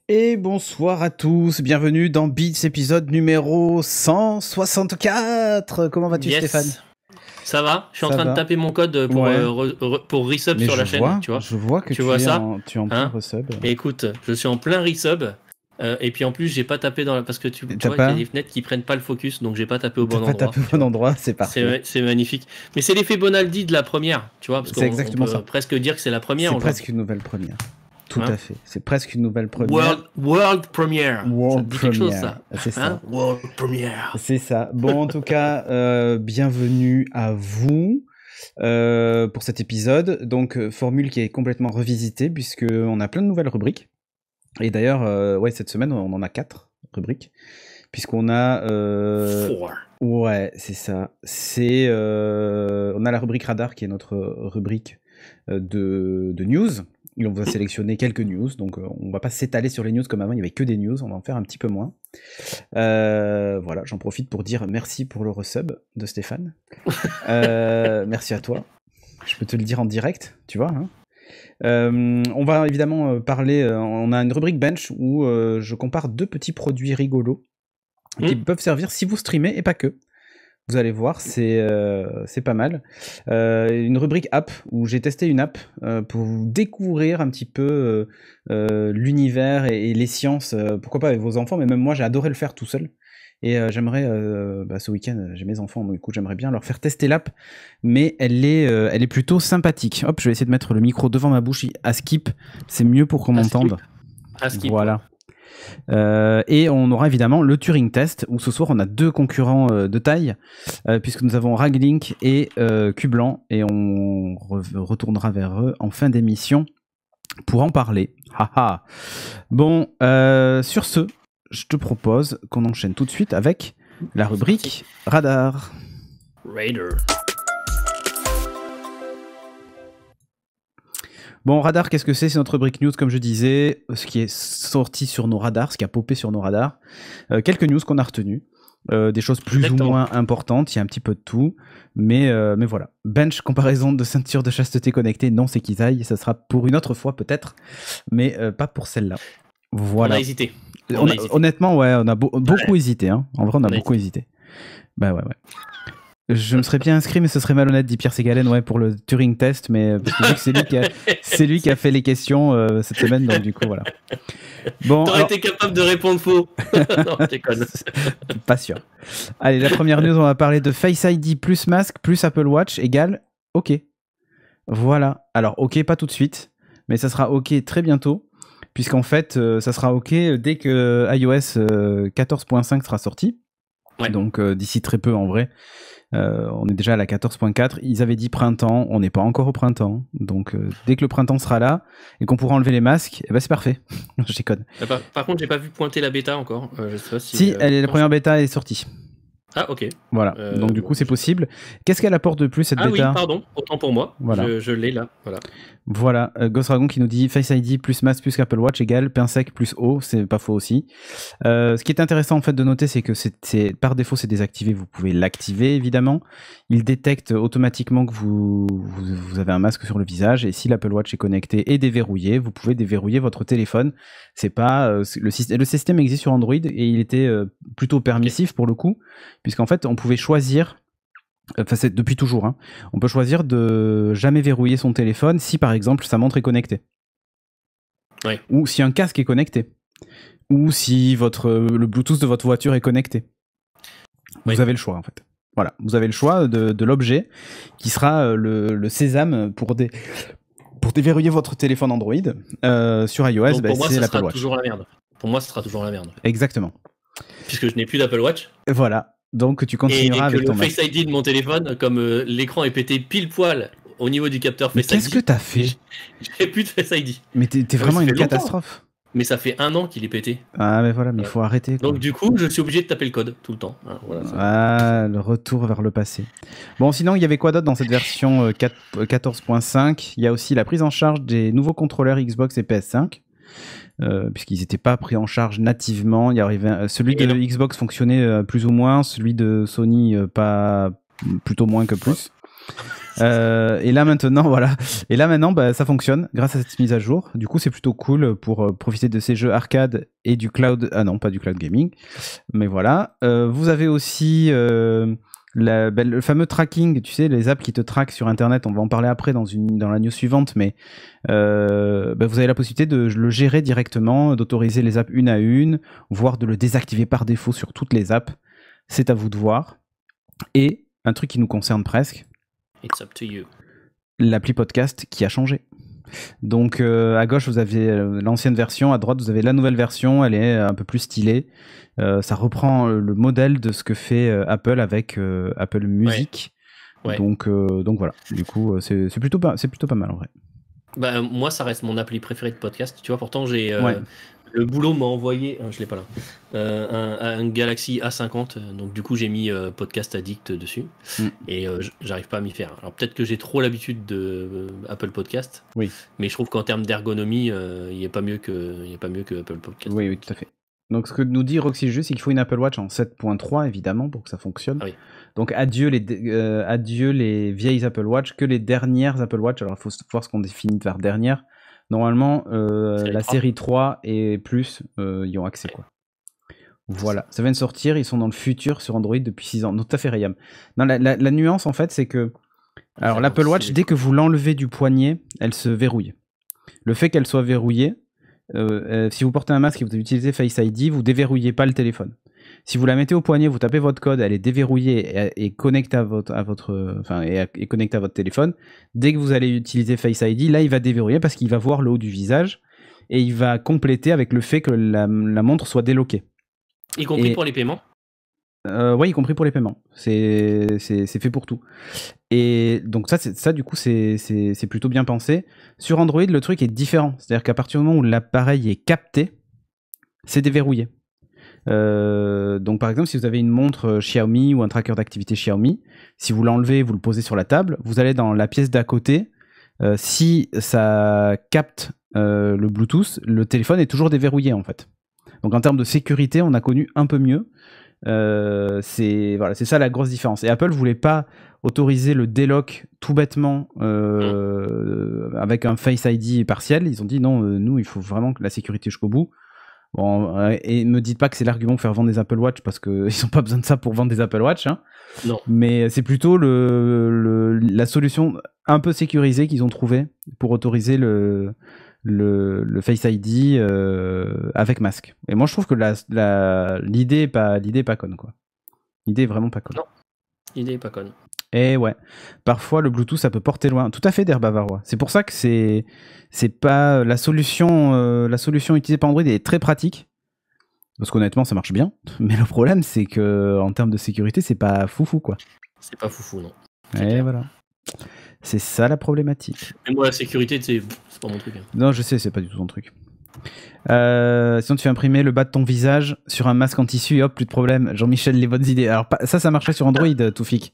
Et bonsoir à tous, bienvenue dans Beats épisode numéro 164. Comment vas-tu Stéphane? Ça va, je suis en Ça train va. de taper mon code pour resub Mais sur la je chaîne, vois, tu vois. je vois que tu vois ça tu es en plein resub. Et écoute, je suis en plein resub. Et puis en plus, j'ai pas tapé parce que tu vois, il y a des fenêtres qui prennent pas le focus, donc j'ai pas tapé au bon endroit. T'as pas tapé au bon endroit, c'est parfait. C'est magnifique. Mais c'est l'effet Bonaldi de la première, tu vois, parce qu'on peut presque dire que c'est la première. C'est presque une nouvelle première. Tout à fait. C'est presque une nouvelle première. World premiere. World ça dit quelque chose, premiere. C'est ça. World premiere. C'est ça. Bon, en tout cas, bienvenue à vous pour cet épisode. Donc, formule qui est complètement revisitée puisqu'on a plein de nouvelles rubriques. Et d'ailleurs, ouais, cette semaine, on en a 4 rubriques. Puisqu'on a... Ouais, c'est ça. On a la rubrique Radar qui est notre rubrique de news. Et on va sélectionner quelques news, donc on va pas s'étaler sur les news comme avant, il y avait que des news, on va en faire un petit peu moins. Voilà, j'en profite pour dire merci pour le resub de Stéphane. Merci à toi. Je peux te le dire en direct, tu vois. Hein. On va évidemment parler, on a une rubrique bench où je compare 2 petits produits rigolos qui peuvent servir si vous streamez et pas que. Vous allez voir, c'est pas mal. Une rubrique app où j'ai testé une app pour vous découvrir un petit peu l'univers et les sciences. Pourquoi pas avec vos enfants, mais même moi j'ai adoré le faire tout seul. Et j'aimerais, ce week-end, j'ai mes enfants, donc du coup j'aimerais bien leur faire tester l'app, mais elle est plutôt sympathique. Hop, je vais essayer de mettre le micro devant ma bouche à skip, c'est mieux pour qu'on m'entende. Voilà. Et on aura évidemment le Turing Test où ce soir on a 2 concurrents de taille puisque nous avons Raglink et Cublan et on retournera vers eux en fin d'émission pour en parler. Haha. Bon, sur ce, je te propose qu'on enchaîne tout de suite avec la rubrique Radar. Raider. Bon, Radar, qu'est-ce que c'est? C'est notre rubrique news, comme je disais, ce qui est sorti sur nos radars, ce qui a popé sur nos radars. Quelques news qu'on a retenues, des choses plus ou moins importantes, il y a un petit peu de tout, mais voilà. Bench, comparaison de ceinture de chasteté connectée, non, c'est Kizaï, ça sera pour une autre fois peut-être, mais pas pour celle-là. Voilà. On a hésité. Honnêtement, ouais, on a beaucoup hésité, hein. En vrai, on a beaucoup hésité. Bah ouais. Je me serais bien inscrit, mais ce serait malhonnête, dit Pierre Ségalen, ouais, pour le Turing Test, mais parce que c'est lui qui a fait les questions cette semaine, donc du coup, voilà. Bon, t'aurais été capable de répondre faux. Non, je déconne. Pas sûr. Allez, la première news, on va parler de Face ID plus masque plus Apple Watch égale OK. Voilà. Alors, OK, pas tout de suite, mais ça sera OK très bientôt, puisqu'en fait, ça sera OK dès que iOS 14.5 sera sorti. Ouais. Donc, d'ici très peu, en vrai. On est déjà à la 14.4, ils avaient dit printemps, on n'est pas encore au printemps, donc dès que le printemps sera là et qu'on pourra enlever les masques, eh ben c'est parfait. Je déconne. Par contre, j'ai pas vu pointer la bêta encore. Je sais pas si la première bêta est sortie. Ah ok. Voilà, donc du coup c'est possible. Qu'est-ce qu'elle apporte de plus cette bêta? Ah oui, pardon, autant pour moi, voilà. Je l'ai là, voilà. Voilà, Ghost Dragon qui nous dit Face ID plus masque plus Apple Watch égale pain sec plus eau, c'est pas faux aussi. Ce qui est intéressant en fait de noter, c'est que par défaut c'est désactivé, vous pouvez l'activer évidemment. Il détecte automatiquement que vous avez un masque sur le visage, et si l'Apple Watch est connecté et déverrouillé, vous pouvez déverrouiller votre téléphone. C'est pas le système existe sur Android et il était plutôt permissif pour le coup, puisqu'en fait on pouvait choisir. Enfin, c'est depuis toujours, hein. On peut choisir de jamais verrouiller son téléphone si par exemple sa montre est connectée. Ouais. Ou si un casque est connecté. Ou si le Bluetooth de votre voiture est connecté. Vous avez le choix en fait. Voilà, vous avez le choix de l'objet qui sera le sésame pour déverrouiller votre téléphone Android sur iOS. Donc, c'est l'Apple Watch. Toujours la merde. Pour moi, ce sera toujours la merde. Exactement. Puisque je n'ai plus d'Apple Watch. Voilà. Donc tu continueras avec ton masque. Et que le Face ID de mon téléphone, comme l'écran est pété pile poil au niveau du capteur Face ID. Mais qu'est-ce que t'as fait? J'ai plus de Face ID. Mais t'es vraiment une catastrophe. Mais ça fait 1 an qu'il est pété. Ah mais voilà, mais il faut arrêter. Quoi. Donc du coup, je suis obligé de taper le code tout le temps. Voilà, le retour vers le passé. Bon, sinon, il y avait quoi d'autre dans cette version 14.5? Il y a aussi la prise en charge des nouveaux contrôleurs Xbox et PS5. Puisqu'ils n'étaient pas pris en charge nativement. Il y arrivait, celui de Xbox fonctionnait plus ou moins, celui de Sony pas plutôt moins que plus. Et là maintenant, bah, ça fonctionne grâce à cette mise à jour. Du coup, c'est plutôt cool pour profiter de ces jeux arcade et du cloud. Ah non, pas du cloud gaming, mais voilà. Vous avez aussi le fameux tracking, tu sais, les apps qui te traquent sur Internet. On va en parler après dans la news suivante, mais bah, vous avez la possibilité de le gérer directement, d'autoriser les apps une à une, voire de le désactiver par défaut sur toutes les apps. C'est à vous de voir. Et un truc qui nous concerne presque. It's up to you. L'appli podcast qui a changé. Donc à gauche vous avez l'ancienne version, à droite vous avez la nouvelle version, elle est un peu plus stylée. Ça reprend le modèle de ce que fait Apple avec Apple Music. Ouais. Donc voilà. Du coup c'est plutôt pas mal en vrai. Bah, moi ça reste mon appli préférée de podcast. Tu vois, pourtant j'ai le boulot m'a envoyé, je l'ai pas là, un Galaxy A50, donc du coup j'ai mis Podcast Addict dessus et j'arrive pas à m'y faire. Alors peut-être que j'ai trop l'habitude de Apple Podcast, oui, mais je trouve qu'en termes d'ergonomie, il n'y a pas mieux que Apple Podcast. Oui, tout à fait. Donc ce que nous dit Roxy Just, c'est qu'il faut une Apple Watch en 7.3 évidemment pour que ça fonctionne. Ah oui. Donc adieu les vieilles Apple Watch, que les dernières Apple Watch. Alors il faut voir ce qu'on définit par dernière. Normalement, la série 3 et plus y ont accès, quoi. Voilà, ça vient de sortir, ils sont dans le futur sur Android depuis 6 ans. Donc tout à fait, Rayam. Non, la nuance, en fait, c'est que... Alors, l'Apple Watch, dès que vous l'enlevez du poignet, elle se verrouille. Le fait qu'elle soit verrouillée, si vous portez un masque et vous utilisez Face ID, vous déverrouillez pas le téléphone. Si vous la mettez au poignet, vous tapez votre code, elle est déverrouillée et connectée à votre téléphone. Dès que vous allez utiliser Face ID, là, il va déverrouiller parce qu'il va voir le haut du visage et il va compléter avec le fait que la montre soit déloquée. Y compris pour les paiements ? Oui, y compris pour les paiements. C'est fait pour tout. Et donc ça du coup, c'est plutôt bien pensé. Sur Android, le truc est différent. C'est-à-dire qu'à partir du moment où l'appareil est capté, c'est déverrouillé. Donc par exemple, si vous avez une montre Xiaomi ou un tracker d'activité Xiaomi, si vous l'enlevez, vous le posez sur la table, vous allez dans la pièce d'à côté. Si ça capte le Bluetooth, le téléphone est toujours déverrouillé en fait. Donc en termes de sécurité, on a connu un peu mieux. C'est ça la grosse différence. Et Apple voulait pas autoriser le délock tout bêtement avec un Face ID partiel. Ils ont dit non, nous il faut vraiment que la sécurité jusqu'au bout. Bon, et me dites pas que c'est l'argument pour faire vendre des Apple Watch parce qu'ils n'ont pas besoin de ça pour vendre des Apple Watch. Hein. Non. Mais c'est plutôt la solution un peu sécurisée qu'ils ont trouvée pour autoriser le Face ID avec masque. Et moi je trouve que l'idée est pas conne, quoi. L'idée est vraiment pas conne. Non, l'idée est pas conne. Et ouais, parfois le Bluetooth ça peut porter loin. Tout à fait, Der Bavarois. C'est pour ça que c'est pas la solution utilisée par Android est très pratique. Parce qu'honnêtement ça marche bien. Mais le problème c'est que en termes de sécurité c'est pas foufou, quoi. C'est pas foufou, non. Et voilà. C'est ça la problématique. Mais moi la sécurité c'est pas mon truc. Hein. Non, je sais, c'est pas du tout ton truc. Sinon tu fais imprimer le bas de ton visage sur un masque en tissu et hop, plus de problème. Jean-Michel, les bonnes idées. Alors ça marcherait sur Android, Toufik.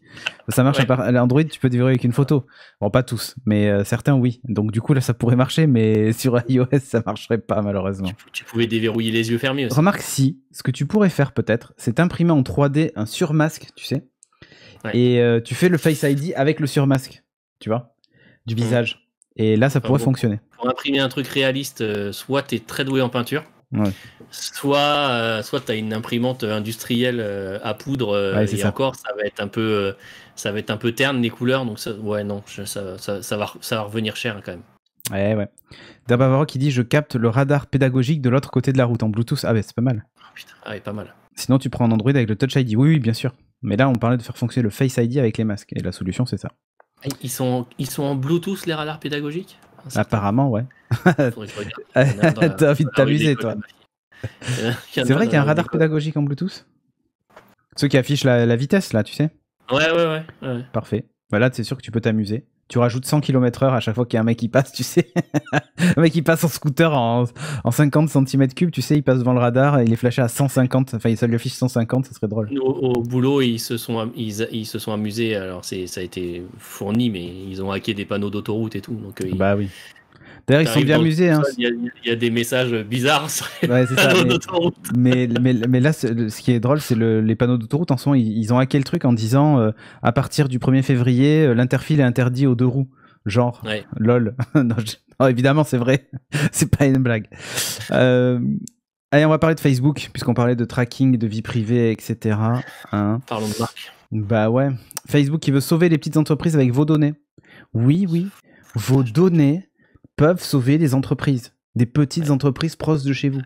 Ça marche à Android, tu peux déverrouiller avec une photo. Bon, pas tous, mais certains oui. Donc du coup là ça pourrait marcher, mais sur iOS ça marcherait pas malheureusement. Tu pouvais déverrouiller les yeux fermés aussi. Remarque, si, ce que tu pourrais faire peut-être, c'est imprimer en 3D un surmasque, tu sais. Ouais. Et tu fais le Face ID avec le surmasque, tu vois, du visage. Et là, ça pourrait fonctionner. Pour imprimer un truc réaliste, soit tu es très doué en peinture, soit tu as une imprimante industrielle à poudre, et ça. Encore, ça va être un peu terne les couleurs, donc ça va revenir cher hein, quand même. Ouais. Dabavaro qui dit je capte le radar pédagogique de l'autre côté de la route en Bluetooth. Ah ouais, c'est pas mal. Oh, putain. Ah ouais, pas mal. Sinon, tu prends un Android avec le Touch ID. Oui, bien sûr. Mais là, on parlait de faire fonctionner le Face ID avec les masques. Et la solution, c'est ça. Ils sont en Bluetooth, les radars pédagogiques ? Apparemment, ouais. T'as envie de t'amuser, toi. C'est vrai qu'il y a un radar pédagogique en Bluetooth ? Ceux qui affichent la vitesse, là, tu sais ? Ouais. Parfait. Là, c'est sûr que tu peux t'amuser. Tu rajoutes 100 km/h à chaque fois qu'il y a un mec qui passe, tu sais. Un mec qui passe en scooter en 50 cm3, tu sais, il passe devant le radar et il est flashé à 150. Enfin, ça lui affiche 150, ça serait drôle. Au boulot, ils se sont amusés. Alors, ça a été fourni, mais ils ont hacké des panneaux d'autoroute et tout. Donc, Bah oui. D'ailleurs, ils sont bien amusés. Hein. Il y a des messages bizarres sur les panneaux d'autoroute. Mais là, ce qui est drôle, c'est les panneaux d'autoroute. En ce moment, ils ont hacké le truc en disant à partir du 1er février, l'interfile est interdit aux 2 roues. Genre, lol. Non, évidemment, c'est vrai. C'est pas une blague. Allez, on va parler de Facebook, puisqu'on parlait de tracking, de vie privée, etc. Hein. Parlons de marque. Bah ouais. Facebook qui veut sauver les petites entreprises avec vos données. Oui. Vos données peuvent sauver les entreprises. Des petites entreprises proches de chez vous.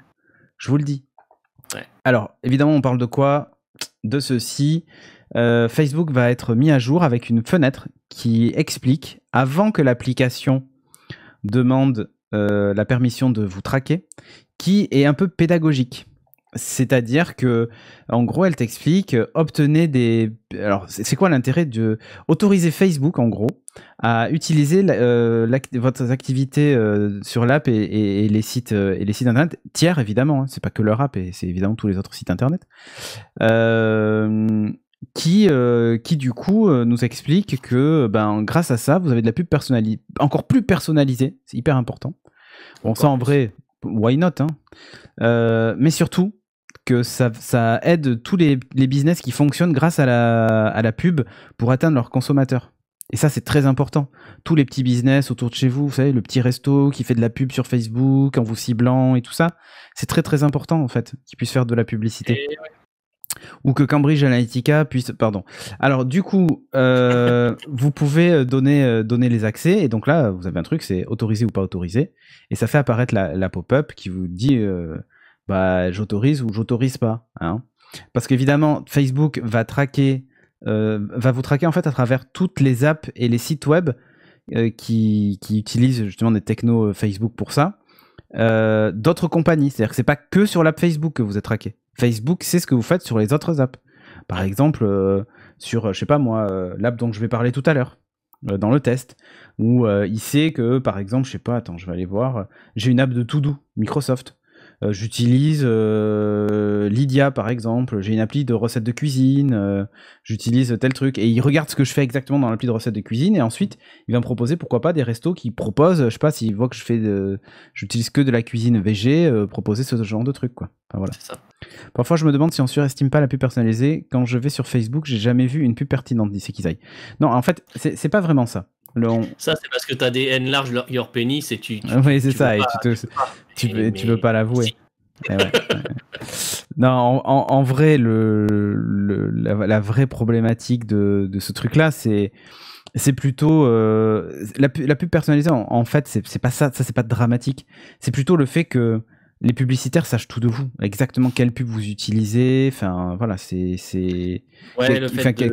Je vous le dis. Ouais. Alors, évidemment, on parle de quoi ? De ceci. Facebook va être mis à jour avec une fenêtre qui explique, avant que l'application demande la permission de vous traquer, qui est un peu pédagogique. C'est-à-dire que, en gros, elle t'explique, obtenez des... Alors, c'est quoi l'intérêt de... Autoriser Facebook, en gros, à utiliser votre activité sur l'app et les sites internet, tiers, évidemment, hein, c'est pas que leur app, et c'est évidemment tous les autres sites internet, qui du coup, nous explique que, grâce à ça, vous avez de la pub encore plus personnalisée, c'est hyper important. Bon, ça, en vrai, why not, hein. Mais surtout, que ça aide tous les business qui fonctionnent grâce à la pub pour atteindre leurs consommateurs. Et ça, c'est très important. Tous les petits business autour de chez vous, vous savez, le petit resto qui fait de la pub sur Facebook en vous ciblant et tout ça, c'est très très important en fait, qu'ils puissent faire de la publicité. Ou que Cambridge Analytica puisse... Pardon. Alors du coup, vous pouvez donner les accès, et donc là, vous avez un truc, c'est autorisé ou pas autorisé, et ça fait apparaître la pop-up qui vous dit... j'autorise ou j'autorise pas, hein. Parce qu'évidemment Facebook va vous traquer en fait à travers toutes les apps et les sites web qui utilisent justement des technos Facebook pour ça, d'autres compagnies. C'est-à-dire que c'est pas que sur l'app Facebook que vous êtes traqué. Facebook sait ce que vous faites sur les autres apps. Par exemple sur je sais pas moi l'app dont je vais parler tout à l'heure dans le test, où il sait que par exemple je vais aller voir, j'ai une app de To Do Microsoft. J'utilise Lydia par exemple, j'ai une appli de recettes de cuisine, j'utilise tel truc, et il regarde ce que je fais exactement dans l'appli de recettes de cuisine, et ensuite il va me proposer pourquoi pas des restos qui proposent, je sais pas, s'il voit que j'utilise que de la cuisine végé, proposer ce genre de truc quoi. Enfin, voilà. C'est ça. Parfois je me demande si on surestime pas la pub personnalisée. Quand je vais sur Facebook, j'ai jamais vu une pub pertinente, dit Sekizaï. Non, en fait c'est pas vraiment ça. Ça, c'est parce que tu as des enlarge your penis et tu oui, c'est ça, et tu veux pas l'avouer. Si. Ouais. Non, en vrai, la vraie problématique de ce truc-là, c'est plutôt la pub personnalisée. En fait, c'est pas ça. Ça, c'est pas dramatique. C'est plutôt le fait que les publicitaires sachent tout de vous, exactement quelle pub vous utilisez, enfin voilà,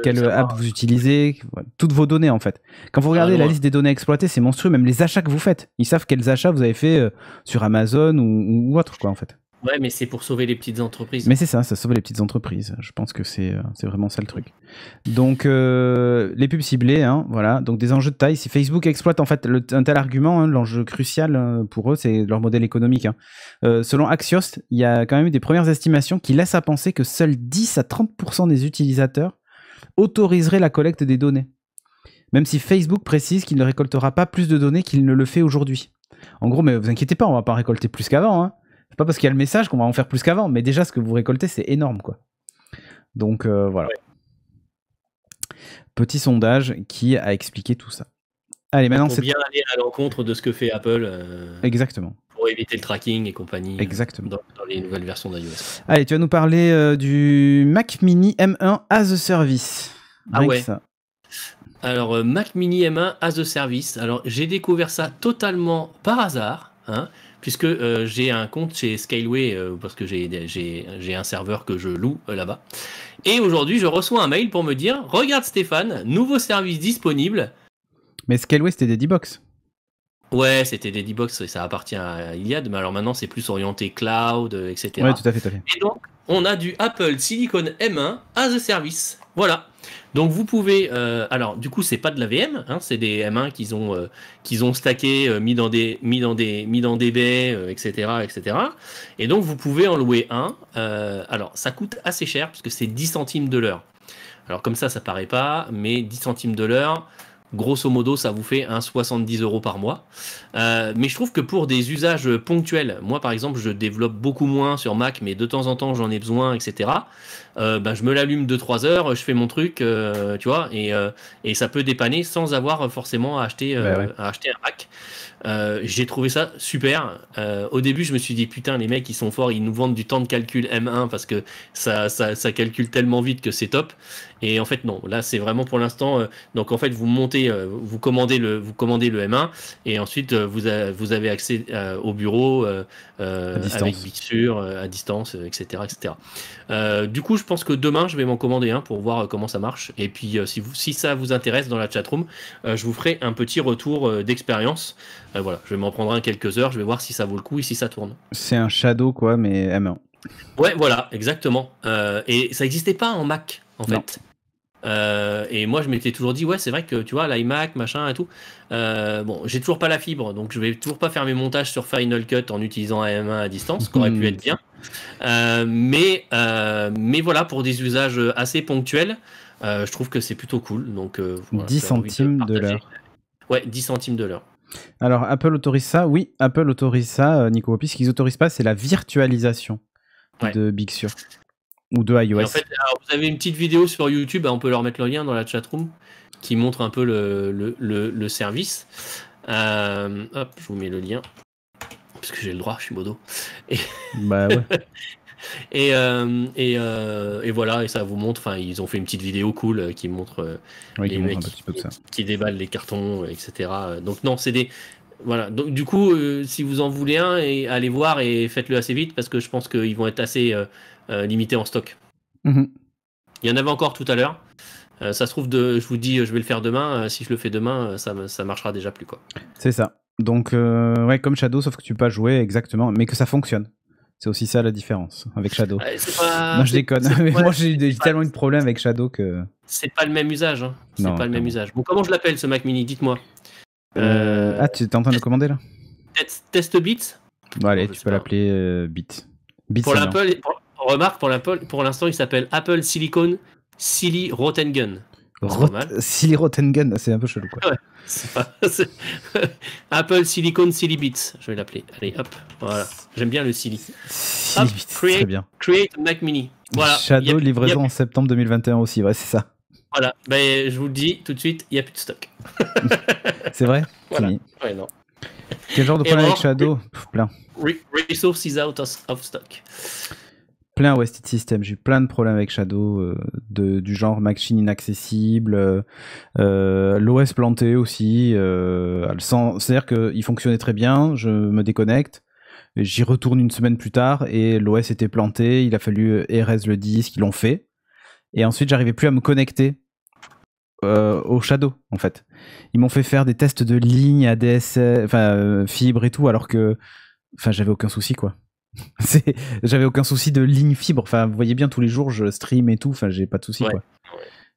quelle app vous utilisez, toutes vos données en fait. Quand vous regardez la liste des données exploitées, c'est monstrueux, même les achats que vous faites, ils savent quels achats vous avez fait sur Amazon ou autre quoi en fait. Ouais, mais c'est pour sauver les petites entreprises. Mais c'est ça sauve les petites entreprises. Je pense que c'est vraiment ça le truc. Donc, les pubs ciblées, hein, voilà. Donc, des enjeux de taille. Si Facebook exploite en fait un tel argument, hein, l'enjeu crucial pour eux, c'est leur modèle économique. Hein. Selon Axios, il y a quand même eu des premières estimations qui laissent à penser que seuls 10 à 30% des utilisateurs autoriseraient la collecte des données. Même si Facebook précise qu'il ne récoltera pas plus de données qu'il ne le fait aujourd'hui. En gros, mais vous inquiétez pas, on va pas récolter plus qu'avant, hein. C'est pas parce qu'il y a le message qu'on va en faire plus qu'avant, mais déjà ce que vous récoltez c'est énorme quoi. Donc voilà. Ouais. Petit sondage qui a expliqué tout ça. Allez, maintenant c'est bien aller à l'encontre de ce que fait Apple. Exactement. Pour éviter le tracking et compagnie. Exactement. Dans les nouvelles versions d'iOS. Allez, tu vas nous parler du Mac Mini M1 as a service. Ah ouais. Ça. Alors Mac Mini M1 as a service. Alors j'ai découvert ça totalement par hasard, hein. Puisque j'ai un compte chez Scaleway, parce que j'ai un serveur que je loue là-bas. Et aujourd'hui, je reçois un mail pour me dire « Regarde Stéphane, nouveau service disponible ». Mais Scaleway, c'était des D-Box. Ouais, c'était des D-Box, et ça appartient à Iliad, mais alors maintenant, c'est plus orienté cloud, etc. Ouais, tout à fait. Et donc, on a du Apple Silicon M1 as a service. Voilà. Donc vous pouvez, alors du coup c'est pas de la VM, hein, c'est des M1 qu'ils ont stacké, mis dans des baies, etc. Et donc vous pouvez en louer un. Alors ça coûte assez cher parce que c'est 10 centimes de l'heure. Alors comme ça paraît pas, mais 10 centimes de l'heure, grosso modo, ça vous fait un 70 € par mois. Mais je trouve que pour des usages ponctuels, moi par exemple, je développe beaucoup moins sur Mac, mais de temps en temps j'en ai besoin, etc. Je me l'allume 2-3 heures, je fais mon truc, tu vois, et ça peut dépanner sans avoir forcément à acheter un Mac. J'ai trouvé ça super. Au début, je me suis dit putain, les mecs ils sont forts, ils nous vendent du temps de calcul M1 parce que ça calcule tellement vite que c'est top. Et en fait non, là c'est vraiment pour l'instant. Donc en fait vous montez, vous commandez le M1 et ensuite vous avez accès au bureau avec Big Sur à distance, etc., etc. Du coup, je pense que demain je vais m'en commander un pour voir comment ça marche. Et puis si ça vous intéresse dans la chatroom, je vous ferai un petit retour d'expérience. Voilà, je vais m'en prendre un quelques heures, je vais voir si ça vaut le coup et si ça tourne. C'est un Shadow quoi, mais M1. Ouais, voilà, exactement. Et ça n'existait pas en Mac, en fait. Et moi, je m'étais toujours dit, ouais, c'est vrai que tu vois, l'iMac, machin et tout. Bon, j'ai toujours pas la fibre, donc je vais toujours pas faire mes montages sur Final Cut en utilisant un M1 à distance, ce qui aurait pu être bien. Mais voilà, pour des usages assez ponctuels, je trouve que c'est plutôt cool. Donc, voilà, 10 centimes de l'heure. Ouais, 10 centimes de l'heure. Alors, Apple autorise ça. Oui, Apple autorise ça, Nico. Puis ce qu'ils autorisent pas, c'est la virtualisation de Big Sur ou de iOS. Et en fait, alors, vous avez une petite vidéo sur YouTube, on peut leur mettre le lien dans la chatroom, qui montre un peu le service. Hop, je vous mets le lien. Parce que j'ai le droit, je suis modo. Bah ouais. et voilà, et ça vous montre, enfin, ils ont fait une petite vidéo cool qui montre les mecs qui déballent les cartons, etc. Donc non, c'est des... Voilà, donc du coup, si vous en voulez un, allez voir et faites-le assez vite, parce que je pense qu'ils vont être assez limités en stock. Il y en avait encore tout à l'heure. Ça se trouve, je vous dis, je vais le faire demain. Si je le fais demain, ça marchera déjà plus, quoi. C'est ça. Donc, ouais, comme Shadow, sauf que tu peux pas jouer exactement, mais que ça fonctionne. C'est aussi ça la différence avec Shadow. Non, je déconne. Mais moi, j'ai tellement eu de problèmes avec Shadow que. C'est pas le même usage. Hein. C'est pas le même usage. Bon, comment je l'appelle ce Mac Mini? Dites-moi. Ah, tu es en train de le commander là? Test Bits. Bon, allez, tu peux l'appeler Bit. Pour l'Apple, remarque, pour l'instant, il s'appelle Apple Silicon Silly Rotten Gun. Silly Rotten Gun, c'est un peu chelou quoi. Ouais, c'est Apple Silicon Silly Bits, je vais l'appeler. Allez, hop, voilà. J'aime bien le Silly. Silly Bits, très bien. Create Mac Mini. Voilà. Shadow, livraison en septembre 2021 aussi, ouais, c'est ça. Voilà, ben, je vous le dis tout de suite, il n'y a plus de stock. C'est vrai? Voilà. Ouais, non. Quel genre de problème avec Shadow? Plein. Resources is out of stock. Plein Wasted System, j'ai eu plein de problèmes avec Shadow, du genre machine inaccessible, l'OS planté aussi, c'est-à-dire qu'il fonctionnait très bien, je me déconnecte, j'y retourne une semaine plus tard et l'OS était planté, il a fallu erase le disque, ils l'ont fait, et ensuite j'arrivais plus à me connecter au Shadow en fait. Ils m'ont fait faire des tests de ligne, ADSL, fibre et tout, alors que j'avais aucun souci quoi. J'avais aucun souci de ligne fibre, enfin vous voyez bien tous les jours je stream et tout, enfin j'ai pas de souci quoi.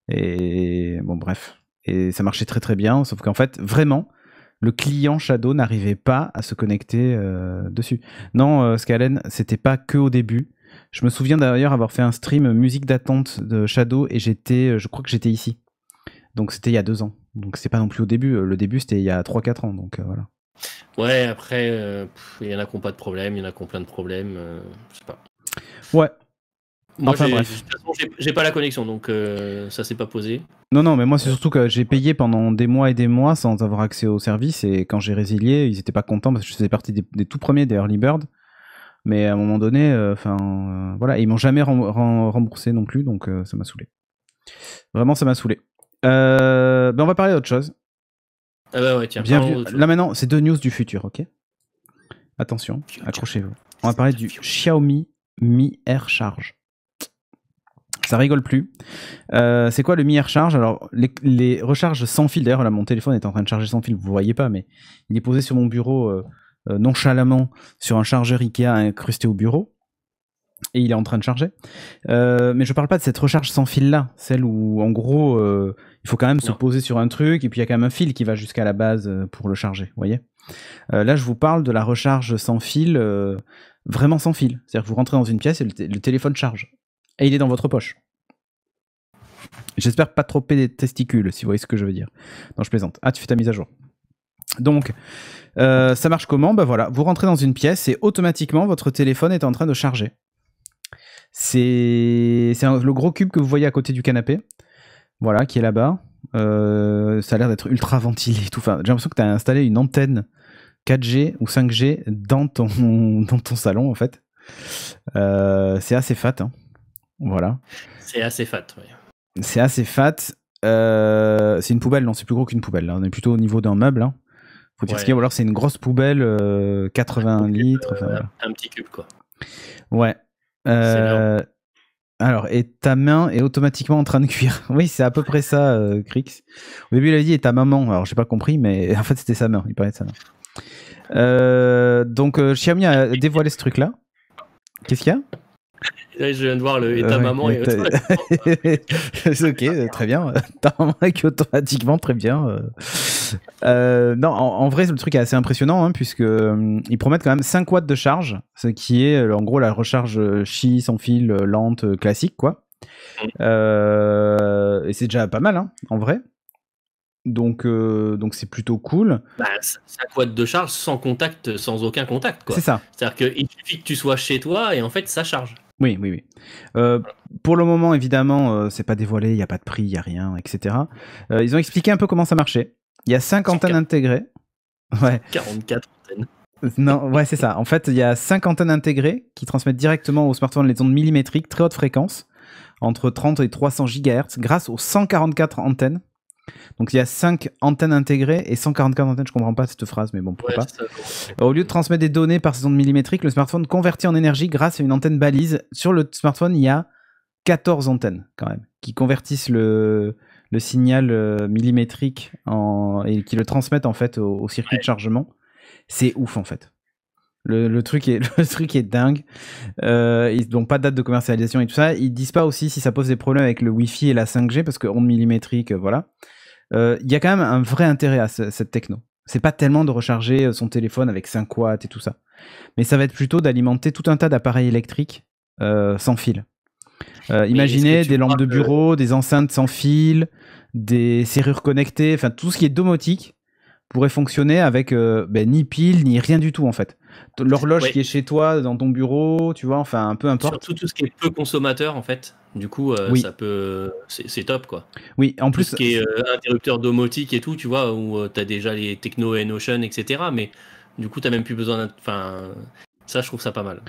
Et bon bref, et ça marchait très très bien, sauf qu'en fait vraiment le client Shadow n'arrivait pas à se connecter dessus. Non, Scalen, c'était pas que au début. Je me souviens d'ailleurs avoir fait un stream musique d'attente de Shadow et je crois que j'étais ici. Donc c'était il y a 2 ans. Donc c'est pas non plus au début. Le début c'était il y a 3-4 ans. Donc voilà. Ouais, après, il y en a qui n'ont pas de problème, il y en a qui ont plein de problèmes. Je sais pas. Ouais. Moi, bref. De toute façon, j'ai pas la connexion, donc ça s'est pas posé. Non, mais moi c'est surtout que j'ai payé pendant des mois et des mois sans avoir accès au service et quand j'ai résilié, ils étaient pas contents parce que je faisais partie des tout premiers des Early Bird. Mais à un moment donné, voilà, et ils m'ont jamais remboursé non plus, donc ça m'a saoulé. Vraiment, ça m'a saoulé. On va parler d'autre chose. Ah bah ouais, tiens. Là maintenant, c'est 2 news du futur, ok? Attention, accrochez-vous. On va parler du Xiaomi Mi Air Charge. Ça rigole plus. C'est quoi le Mi Air Charge? Alors, les recharges sans fil, d'ailleurs, là, mon téléphone est en train de charger sans fil, vous ne voyez pas, mais il est posé sur mon bureau nonchalamment sur un chargeur Ikea incrusté au bureau. Et il est en train de charger. Mais je parle pas de cette recharge sans fil là, celle où en gros il faut quand même se poser sur un truc et puis il y a quand même un fil qui va jusqu'à la base pour le charger, vous voyez. Là je vous parle de la recharge sans fil, vraiment sans fil. C'est-à-dire que vous rentrez dans une pièce et le téléphone charge. Et il est dans votre poche. J'espère pas trop des testicules, si vous voyez ce que je veux dire. Non, je plaisante. Ah, tu fais ta mise à jour. Donc, ça marche comment? Bah voilà, vous rentrez dans une pièce et automatiquement, votre téléphone est en train de charger. C'est le gros cube que vous voyez à côté du canapé. Voilà, qui est là-bas. Ça a l'air d'être ultra ventilé et tout. Enfin, j'ai l'impression que tu as installé une antenne 4G ou 5G dans ton salon, en fait. C'est assez fat, hein. Voilà. C'est assez fat, oui. C'est assez fat. C'est une poubelle, non, c'est plus gros qu'une poubelle. Là. On est plutôt au niveau d'un meuble. Hein. Faut dire ce qu'il y a, ou alors c'est une grosse poubelle, 80 litres. Voilà. Un petit cube, quoi. Ouais. Alors, et ta main est automatiquement en train de cuire. Oui, c'est à peu près ça, Crix. Au début, il a dit et ta maman. Alors, j'ai pas compris, mais en fait, c'était sa main. Il parlait de sa main. Donc, Xiaomi a dévoilé ce truc-là. Qu'est-ce qu'il y a? Là, je viens de voir le et ta maman est ok, très bien. Ta maman est automatiquement très bien. Non, en vrai, le truc est assez impressionnant, hein, puisque ils promettent quand même 5 watts de charge, ce qui est en gros la recharge Qi sans fil lente classique, quoi. Et c'est déjà pas mal, hein, en vrai. Donc c'est plutôt cool. Bah, 5 watts de charge sans contact, sans aucun contact, quoi. C'est ça. C'est-à-dire qu'il suffit que tu sois chez toi et en fait ça charge. Oui. Pour le moment, évidemment, c'est pas dévoilé, il n'y a pas de prix, il n'y a rien, etc. Ils ont expliqué un peu comment ça marchait. Il y a 5 antennes intégrées. Ouais. 44 antennes. Non, ouais, c'est ça. En fait, il y a 5 antennes intégrées qui transmettent directement au smartphone les ondes millimétriques, très haute fréquence, entre 30 et 300 GHz, grâce aux 144 antennes. Donc il y a 5 antennes intégrées et 144 antennes, je comprends pas cette phrase, mais bon, pourquoi pas. Au lieu de transmettre des données par ces ondes millimétriques, le smartphone convertit en énergie grâce à une antenne balise. Sur le smartphone, il y a 14 antennes quand même, qui convertissent le signal millimétrique et qui le transmettent en fait au circuit de chargement. C'est ouf en fait. Le truc est dingue. Ils n'ont pas de date de commercialisation et tout ça. Ils disent pas aussi si ça pose des problèmes avec le Wi-Fi et la 5G, parce que ondes millimétriques, voilà. Il y a quand même un vrai intérêt à cette techno. C'est pas tellement de recharger son téléphone avec 5 watts et tout ça, mais ça va être plutôt d'alimenter tout un tas d'appareils électriques sans fil. Imaginez des lampes de bureau, des enceintes sans fil, des serrures connectées, enfin tout ce qui est domotique pourrait fonctionner avec ni pile ni rien du tout en fait. L'horloge qui est chez toi dans ton bureau, tu vois, enfin peu importe. Surtout tout ce qui est peu consommateur en fait. Du coup, ça peut, c'est top quoi. Oui, en plus tout ce qui est interrupteur domotique et tout, tu vois, où t'as déjà les techno N-Ocean, etc. Mais du coup, t'as même plus besoin. Enfin, ça, je trouve ça pas mal.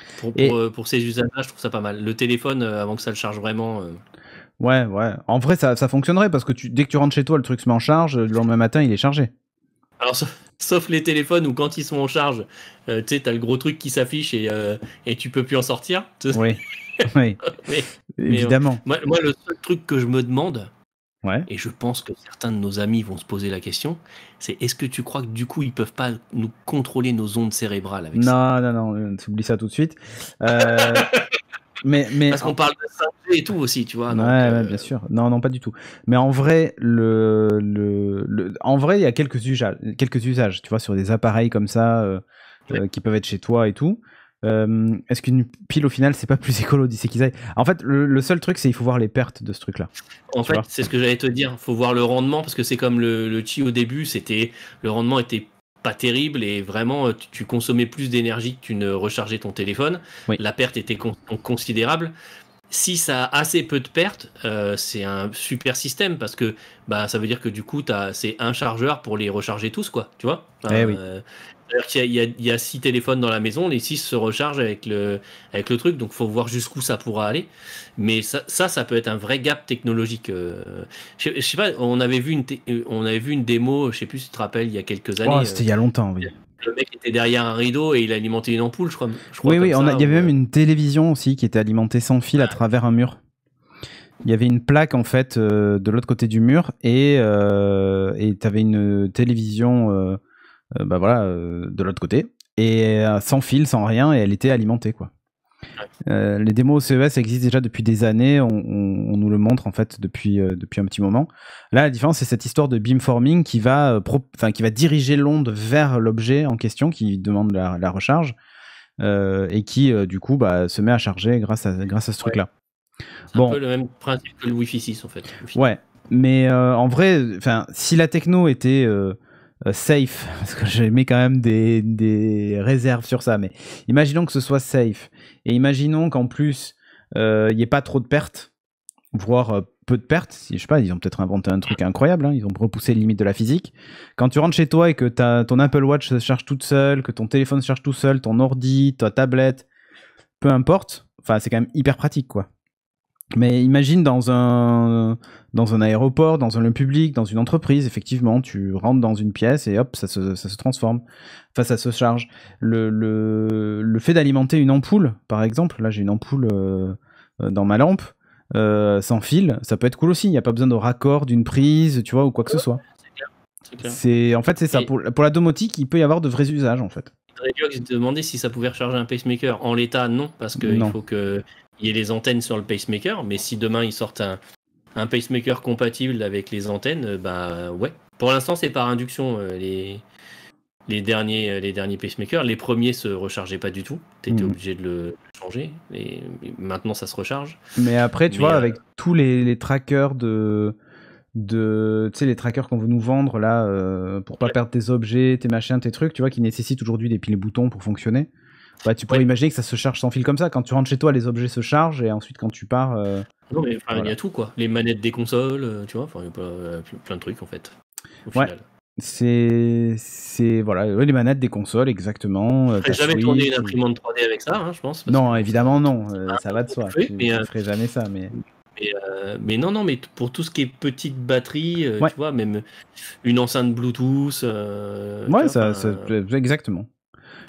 Pour ces usages-là, je trouve ça pas mal. Le téléphone, avant que ça le charge vraiment. Ouais. En vrai, ça fonctionnerait parce que dès que tu rentres chez toi, le truc se met en charge. Le lendemain matin, il est chargé. Alors, sauf les téléphones où quand ils sont en charge, tu sais, t'as le gros truc qui s'affiche et tu peux plus en sortir. Oui. mais évidemment. Moi, le seul truc que je me demande, ouais. Et je pense que certains de nos amis vont se poser la question, c'est est-ce que tu crois que du coup ils peuvent pas nous contrôler nos ondes cérébrales avec ça? Non, t'oublies ça tout de suite. Mais parce qu'on parle de 5G et tout aussi, tu vois. Ouais, bien sûr. Non, pas du tout. Mais en vrai, en vrai, il y a quelques usages, tu vois, sur des appareils comme ça qui peuvent être chez toi et tout. Est-ce qu'une pile au final c'est pas plus écolo d'ici qu'ils aillent? En fait, le seul truc c'est il faut voir les pertes de ce truc là. En fait, c'est ce que j'allais te dire, faut voir le rendement parce que c'est comme le Qi au début, le rendement était pas terrible et vraiment tu consommais plus d'énergie que tu ne rechargeais ton téléphone. Oui. La perte était considérable. Si ça a assez peu de pertes, c'est un super système parce que ça veut dire que du coup c'est un chargeur pour les recharger tous quoi, tu vois. Oui. C'est-à-dire qu'il y a 6 téléphones dans la maison, les 6 se rechargent avec le truc, donc il faut voir jusqu'où ça pourra aller. Mais ça peut être un vrai gap technologique. Je sais pas, on avait vu une démo, je sais plus si tu te rappelles, il y a quelques années. C'était il y a longtemps, oui. Le mec était derrière un rideau et il alimentait une ampoule, je crois. Oui, il y avait même une télévision aussi qui était alimentée sans fil à travers un mur. Il y avait une plaque en fait de l'autre côté du mur et tu avais une télévision de l'autre côté et sans fil, sans rien, et elle était alimentée quoi. Les démos CES existent déjà depuis des années, on nous le montre en fait depuis un petit moment. Là la différence c'est cette histoire de beamforming qui va diriger l'onde vers l'objet en question qui demande la recharge et qui du coup se met à charger grâce à ce truc là. C'est un peu le même principe que le Wi-Fi 6 en fait. Ouais, mais en vrai, si la techno était safe, parce que j'ai mis quand même des réserves sur ça, mais imaginons que ce soit safe, et imaginons qu'en plus, il n'y ait pas trop de pertes, voire peu de pertes. Je sais pas, ils ont peut-être inventé un truc incroyable, hein, ils ont repoussé les limites de la physique. Quand tu rentres chez toi et que ton Apple Watch se charge toute seule, que ton téléphone se charge tout seul, ton ordi, ta tablette, peu importe, c'est quand même hyper pratique, quoi. Mais imagine dans un aéroport, dans un lieu public, dans une entreprise, effectivement, tu rentres dans une pièce et hop, ça se transforme. Ça se charge. Le fait d'alimenter une ampoule, par exemple, là j'ai une ampoule dans ma lampe, sans fil, ça peut être cool aussi. Il n'y a pas besoin de raccord d'une prise, tu vois, ou quoi que ce soit. C'est clair. En fait, c'est ça. Pour la domotique, il peut y avoir de vrais usages, en fait. Je te demandais si ça pouvait recharger un pacemaker. En l'état, non, parce qu'il faut qu'il y ait les antennes sur le pacemaker. Mais si demain ils sortent un pacemaker compatible avec les antennes, bah ouais. Pour l'instant, c'est par induction les derniers pacemakers. Les premiers se rechargeaient pas du tout. Tu étais obligé de le changer. Et maintenant, ça se recharge. Mais après, tu vois, avec tous les trackers tu sais, les trackers qu'on veut nous vendre là pour pas perdre tes objets, tes machins, tes trucs, tu vois, qui nécessitent aujourd'hui des piles boutons pour fonctionner. Bah, tu pourrais imaginer que ça se charge sans fil comme ça. Quand tu rentres chez toi, les objets se chargent et ensuite quand tu pars. Non, mais il y a tout quoi. Les manettes des consoles, tu vois, il y a plein de trucs en fait. Au final. C'est les manettes des consoles, exactement. J'ai jamais tourné une imprimante 3D avec ça, hein, je pense. Non, évidemment non. Ça va de soi. Tu ferais jamais ça, mais. Mais non, mais pour tout ce qui est petite batterie, tu vois, même une enceinte Bluetooth. Exactement.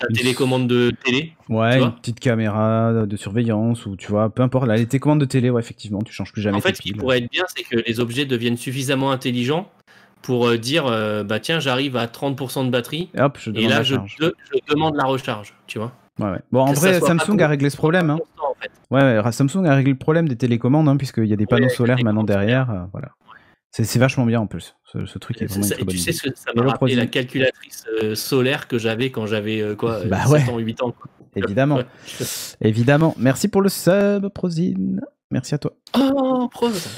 Ta télécommande de télé. Ouais, une petite caméra de surveillance ou tu vois, peu importe. Là, les télécommandes de télé, effectivement, tu changes plus jamais. En fait, ce qui pourrait être bien, c'est que les objets deviennent suffisamment intelligents pour dire, bah tiens, j'arrive à 30% de batterie. Et hop, je demande la recharge, tu vois. Ouais. Bon, en vrai, Samsung a réglé ce problème. Hein. En fait. Ouais, Samsung a réglé le problème des télécommandes, hein, puisqu'il y a des panneaux solaires maintenant derrière. Voilà. C'est vachement bien en plus. Ce truc est vraiment une très bonne idée. Tu sais ce que ça m'a rappelé la calculatrice solaire que j'avais quand j'avais 7 ans, 8 ans. Quoi. Évidemment. Évidemment. Merci pour le sub, Prozine. Merci à toi. Oh, Prozine.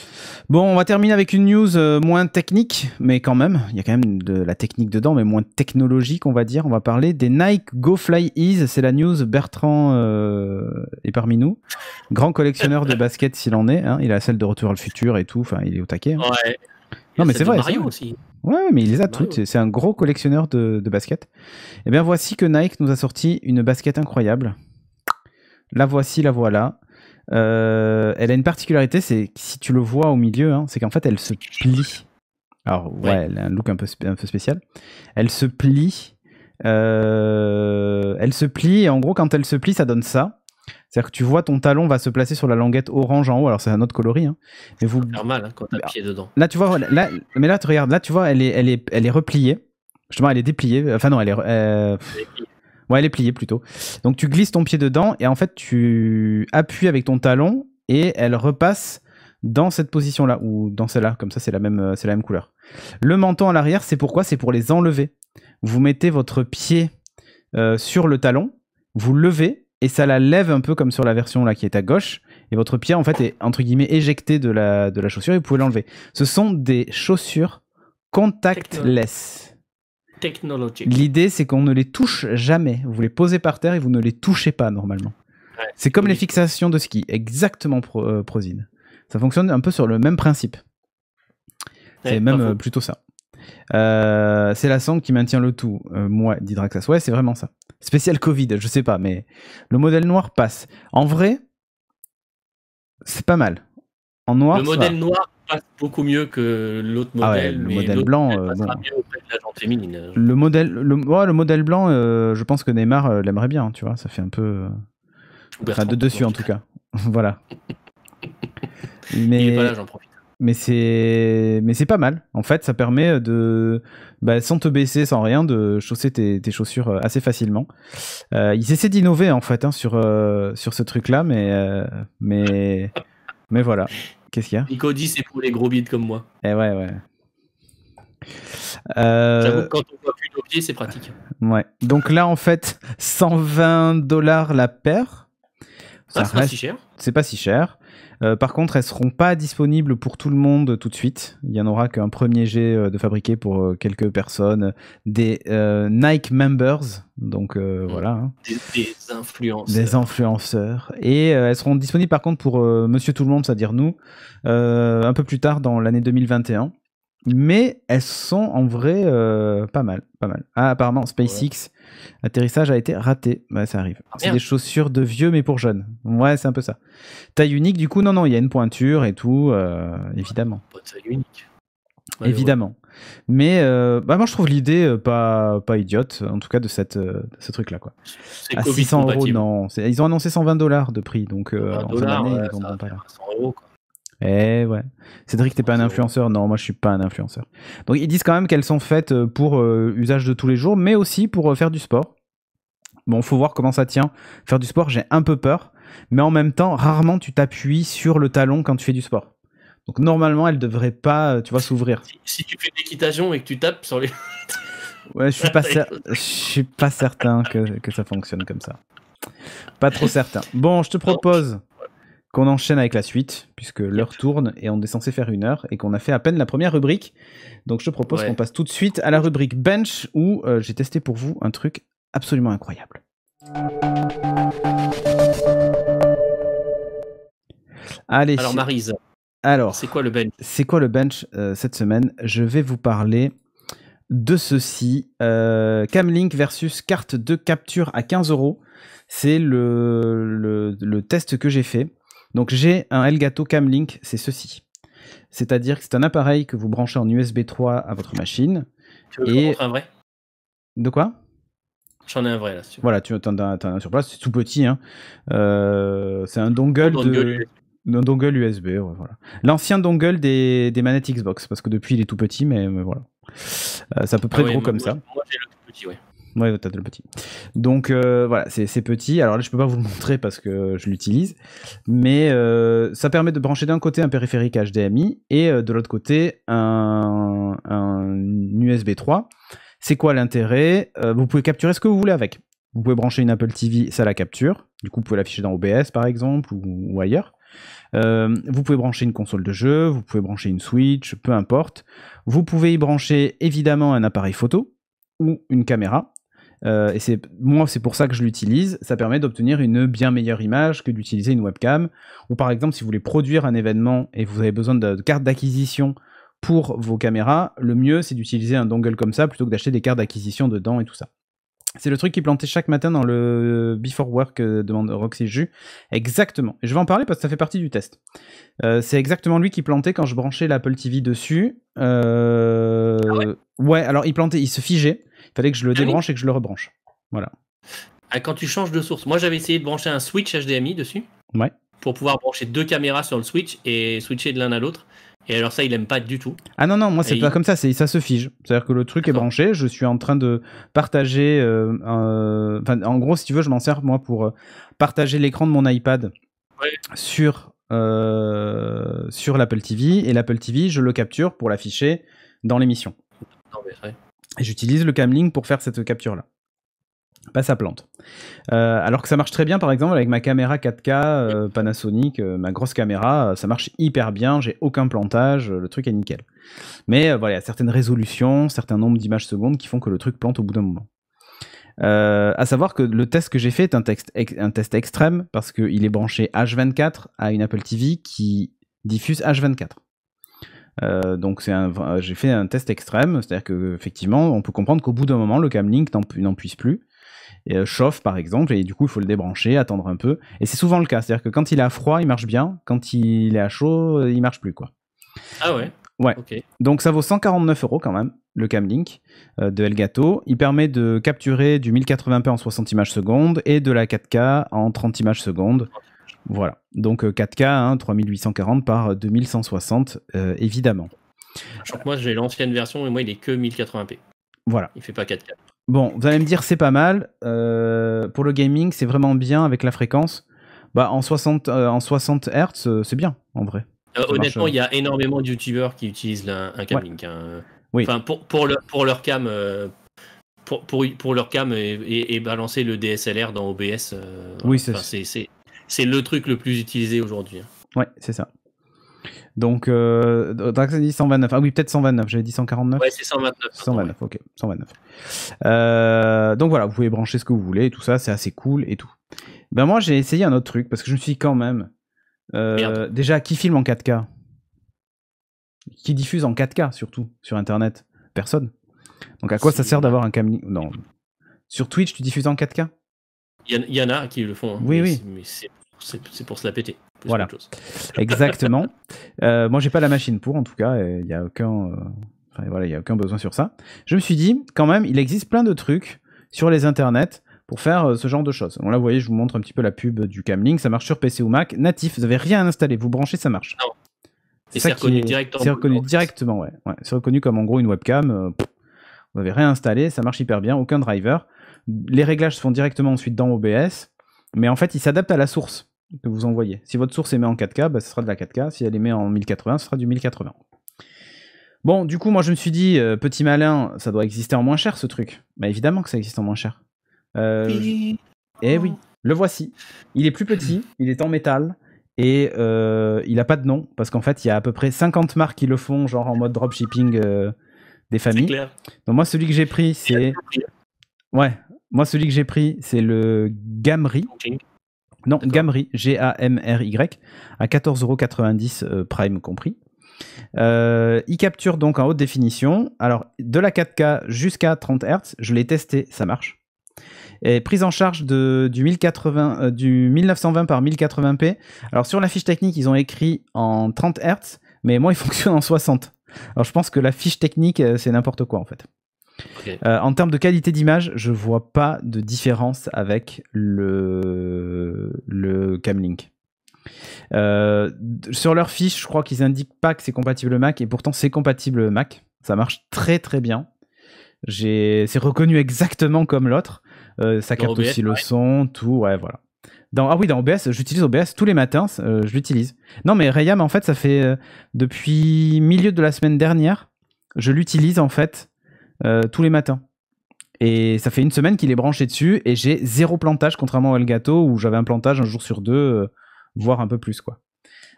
Bon, on va terminer avec une news moins technique, mais quand même, il y a quand même de la technique dedans, mais moins technologique, on va dire. On va parler des Nike Go Fly Ease. C'est la news. Bertrand est parmi nous. Grand collectionneur de basket s'il en est. Hein. Il a celle de Retour vers le futur et tout. Enfin, il est au taquet. Hein. Ouais. Non, mais c'est vrai. Mario aussi. Ouais, mais il les a toutes. C'est un gros collectionneur de basket. Eh bien, voici que Nike nous a sorti une basket incroyable. La voici, la voilà. Elle a une particularité, c'est que si tu le vois au milieu, hein, c'est qu'en fait elle se plie. Alors elle a un look un peu spécial. Elle se plie. Et en gros quand elle se plie, ça donne ça. C'est-à-dire que tu vois ton talon va se placer sur la languette orange en haut. Alors c'est un autre coloris. Hein. Mais ça fait mal hein, quand t'as le pied dedans. Là tu vois, mais là tu regardes, là tu vois, elle est repliée. Justement, elle est dépliée. Enfin non, elle est. Ouais, elle est pliée plutôt. Donc tu glisses ton pied dedans et en fait tu appuies avec ton talon et elle repasse dans cette position-là ou dans celle-là. Comme ça, c'est la même couleur. Le menton à l'arrière, c'est pourquoi ? C'est pour les enlever. Vous mettez votre pied sur le talon, vous levez et ça la lève un peu comme sur la version là qui est à gauche. Et votre pied en fait est entre guillemets éjecté de la chaussure et vous pouvez l'enlever. Ce sont des chaussures contactless. L'idée, c'est qu'on ne les touche jamais. Vous les posez par terre et vous ne les touchez pas normalement. Ouais, c'est comme les fixations de ski, exactement Prozine. Ça fonctionne un peu sur le même principe. C'est même plutôt ça. C'est la sangle qui maintient le tout. Moi, dit Draxas. Ouais, c'est vraiment ça. Spécial Covid, je sais pas, mais le modèle noir passe. En vrai, c'est pas mal. En noir, le modèle noir passe beaucoup mieux que l'autre modèle. Le modèle blanc, passera mieux auprès de la gente féminine. Le modèle blanc, je pense que Neymar l'aimerait bien, tu vois. Ça fait un peu, enfin de dessus en tout cas. Voilà. Mais il est pas là, j'en profite. Mais c'est pas mal. En fait, ça permet de, sans te baisser, sans rien, de chausser tes chaussures assez facilement. Ils essaient d'innover en fait sur ce truc-là, mais voilà. Qu'est-ce qu'il y a ? Nico dit c'est pour les gros bides comme moi. Eh ouais. J'avoue que quand on voit plus nos pieds, c'est pratique. Ouais. Donc là, en fait, $120 la paire. C'est pas si cher. C'est pas si cher. Par contre, elles seront pas disponibles pour tout le monde tout de suite. Il y en aura qu'un premier jet de fabriqué pour quelques personnes, des Nike members, donc voilà. Hein. Des influenceurs. Des influenceurs. Et elles seront disponibles par contre pour Monsieur Tout le Monde, c'est-à-dire nous, un peu plus tard dans l'année 2021. Mais elles sont en vrai pas mal. Ah, apparemment, SpaceX, atterrissage a été raté. Bah, ça arrive. C'est des chaussures de vieux, mais pour jeunes. Ouais, c'est un peu ça. Taille unique, du coup, non, il y a une pointure et tout, évidemment. Pas de taille unique. Évidemment. Mais moi, je trouve l'idée pas idiote, en tout cas, de ce truc-là, quoi. À 600 €, non. Ils ont annoncé $120 de prix, donc en fin d'année, ils vendront pas là. 100 €, quoi. Eh ouais. Cédric, t'es pas un influenceur? Non, moi je suis pas un influenceur. Donc ils disent quand même qu'elles sont faites pour usage de tous les jours, mais aussi pour faire du sport. Bon, faut voir comment ça tient. Faire du sport, j'ai un peu peur, mais en même temps, rarement tu t'appuies sur le talon quand tu fais du sport. Donc normalement, elle devrait pas, tu vois, s'ouvrir. Si tu fais de l'équitation et que tu tapes sur les... Ouais, je suis pas certain que ça fonctionne comme ça. Pas trop certain. Bon, je te propose qu'on enchaîne avec la suite, puisque l'heure tourne et on est censé faire 1 heure et qu'on a fait à peine la première rubrique. Donc je te propose qu'on passe tout de suite à la rubrique Bench où j'ai testé pour vous un truc absolument incroyable. Allez. Alors Maryse, c'est quoi le bench? C'est quoi le bench cette semaine? Je vais vous parler de ceci. Camlink versus carte de capture à 15 €. C'est le test que j'ai fait. Donc j'ai un Elgato Camlink, c'est ceci. C'est-à-dire que c'est un appareil que vous branchez en USB 3 à votre machine. Tu veux que je montre un vrai? De quoi? J'en ai un vrai là. Si tu veux. Voilà, tu en as un sur place, c'est tout petit. Hein. C'est un dongle un dongle USB. Ouais, voilà. L'ancien dongle des manettes Xbox, parce que depuis il est tout petit, mais voilà. C'est à peu près gros comme ça. Moi j'ai le tout petit, ouais. Ouais, t'as le petit. Donc voilà, c'est petit. Alors là, je peux pas vous le montrer parce que je l'utilise, mais ça permet de brancher d'un côté un périphérique HDMI et de l'autre côté un USB 3. C'est quoi l'intérêt? Vous pouvez capturer ce que vous voulez avec. Vous pouvez brancher une Apple TV, ça la capture. Du coup, vous pouvez l'afficher dans OBS par exemple ou ailleurs. Vous pouvez brancher une console de jeu, vous pouvez brancher une Switch, peu importe. Vous pouvez y brancher évidemment un appareil photo ou une caméra. Et moi, c'est pour ça que je l'utilise. Ça permet d'obtenir une bien meilleure image que d'utiliser une webcam. Ou par exemple, si vous voulez produire un événement et vous avez besoin de cartes d'acquisition pour vos caméras, le mieux, c'est d'utiliser un dongle comme ça plutôt que d'acheter des cartes d'acquisition dedans et tout ça. C'est le truc qui plantait chaque matin dans le Before Work de Roxy Jus. Exactement. Et je vais en parler parce que ça fait partie du test. C'est exactement lui qui plantait quand je branchais l'Apple TV dessus. Ouais, alors il plantait, il se figeait. Il fallait que je le débranche et que je le rebranche. Voilà. Quand tu changes de source, moi j'avais essayé de brancher un switch HDMI dessus. Ouais. Pour pouvoir brancher 2 caméras sur le switch et switcher de l'un à l'autre. Et alors ça, il aime pas du tout. Ah non, moi c'est pas comme ça, ça se fige. C'est-à-dire que le truc est branché, je suis en train de partager... en gros, si tu veux, je m'en sers moi pour partager l'écran de mon iPad sur l'Apple TV. Et l'Apple TV, je le capture pour l'afficher dans l'émission. Et j'utilise le Camlink pour faire cette capture-là. Bah, ça plante. Alors que ça marche très bien, par exemple, avec ma caméra 4K Panasonic, ma grosse caméra, ça marche hyper bien, j'ai aucun plantage, le truc est nickel. Mais voilà, il y a certaines résolutions, certains nombres d'images secondes qui font que le truc plante au bout d'un moment. À savoir que le test que j'ai fait est un test extrême, parce qu'il est branché H24 à une Apple TV qui diffuse H24. Donc j'ai fait un test extrême, c'est-à-dire qu'effectivement, on peut comprendre qu'au bout d'un moment, le Camlink n'en puisse plus. Chauffe par exemple, et du coup il faut le débrancher, attendre un peu, et c'est souvent le cas, c'est à dire que quand il est à froid il marche bien, quand il est à chaud il marche plus quoi. Ah ouais. Okay. Donc ça vaut 149 € quand même, le Camlink de Elgato. Il permet de capturer du 1080p en 60 images secondes et de la 4K en 30 images secondes. Voilà, donc 4K, hein, 3840 par 2160 évidemment. Je crois que moi j'ai l'ancienne version et moi il est que 1080p. Voilà. Il fait pas 4K. Bon, vous allez me dire c'est pas mal. Pour le gaming, c'est vraiment bien avec la fréquence. Bah en 60 Hz, c'est bien en vrai. Honnêtement, il y a énormément de youtubeurs qui utilisent un Camlink. Hein. Oui. Enfin, pour leur cam, pour leur cam et balancer le DSLR dans OBS. Oui, c'est le truc le plus utilisé aujourd'hui. Hein. Ouais, c'est ça. Donc, Drax a dit 129. Ah oui, peut-être 129. J'avais dit 149. Ouais, c'est 129. 129, ok. 129. Donc voilà, vous pouvez brancher ce que vous voulez et tout ça, c'est assez cool et tout. Ben moi, j'ai essayé un autre truc parce que je me suis dit quand même. Déjà, qui filme en 4K? Qui diffuse en 4K surtout sur Internet? Personne. Donc à quoi ça sert d'avoir un camlink? Non. Sur Twitch, tu diffuses en 4K? Il y en a qui le font. Hein, oui, oui. Mais c'est pour se la péter. Voilà. Exactement. Moi, j'ai pas la machine pour, en tout cas. Il y a aucun. Enfin, voilà, il y a aucun besoin sur ça. Je me suis dit, quand même, il existe plein de trucs sur les internets pour faire ce genre de choses. Bon, là, vous voyez, je vous montre un petit peu la pub du Camlink. Ça marche sur PC ou Mac. Natif, vous n'avez rien à installer. Vous branchez, ça marche. Non. Et c'est reconnu directement. C'est reconnu directement, ouais. C'est reconnu comme en gros une webcam. Vous n'avez rien installé, ça marche hyper bien, aucun driver. Les réglages se font directement ensuite dans OBS. Mais en fait, il s'adapte à la source que vous envoyez. Si votre source est mise en 4K, bah, ce sera de la 4K. Si elle est mise en 1080, ce sera du 1080. Bon, du coup, moi, je me suis dit, petit malin, ça doit exister en moins cher, ce truc. Bah, évidemment que ça existe en moins cher. Eh oui, le voici. Il est plus petit, il est en métal, et il n'a pas de nom, parce qu'en fait, il y a à peu près 50 marques qui le font, genre en mode dropshipping des familles. C'est clair. Donc moi, celui que j'ai pris, c'est... Ouais, moi, celui que j'ai pris, c'est le Gamry. Non, Gamry, Gamry, à 14,90€ Prime compris. Il capture donc en haute définition. Alors, de la 4K jusqu'à 30 Hz, je l'ai testé, ça marche. Et prise en charge du 1920 par 1080p. Alors, sur la fiche technique, ils ont écrit en 30 Hz, mais moi, il fonctionne en 60. Alors, je pense que la fiche technique, c'est n'importe quoi, en fait. Okay. En termes de qualité d'image, je vois pas de différence avec le Camlink. Sur leur fiche, je crois qu'ils indiquent pas que c'est compatible Mac, et pourtant c'est compatible Mac. Ça marche très très bien. C'est reconnu exactement comme l'autre. Ça capte OBS, aussi le son, tout, ouais, voilà. Ah oui, dans OBS, j'utilise OBS tous les matins, je l'utilise. Non, mais Rayam, en fait, ça fait depuis milieu de la semaine dernière, je l'utilise en fait tous les matins. Et ça fait une semaine qu'il est branché dessus et j'ai 0 plantage, contrairement à Elgato où j'avais un plantage un jour sur 2, voire un peu plus, quoi.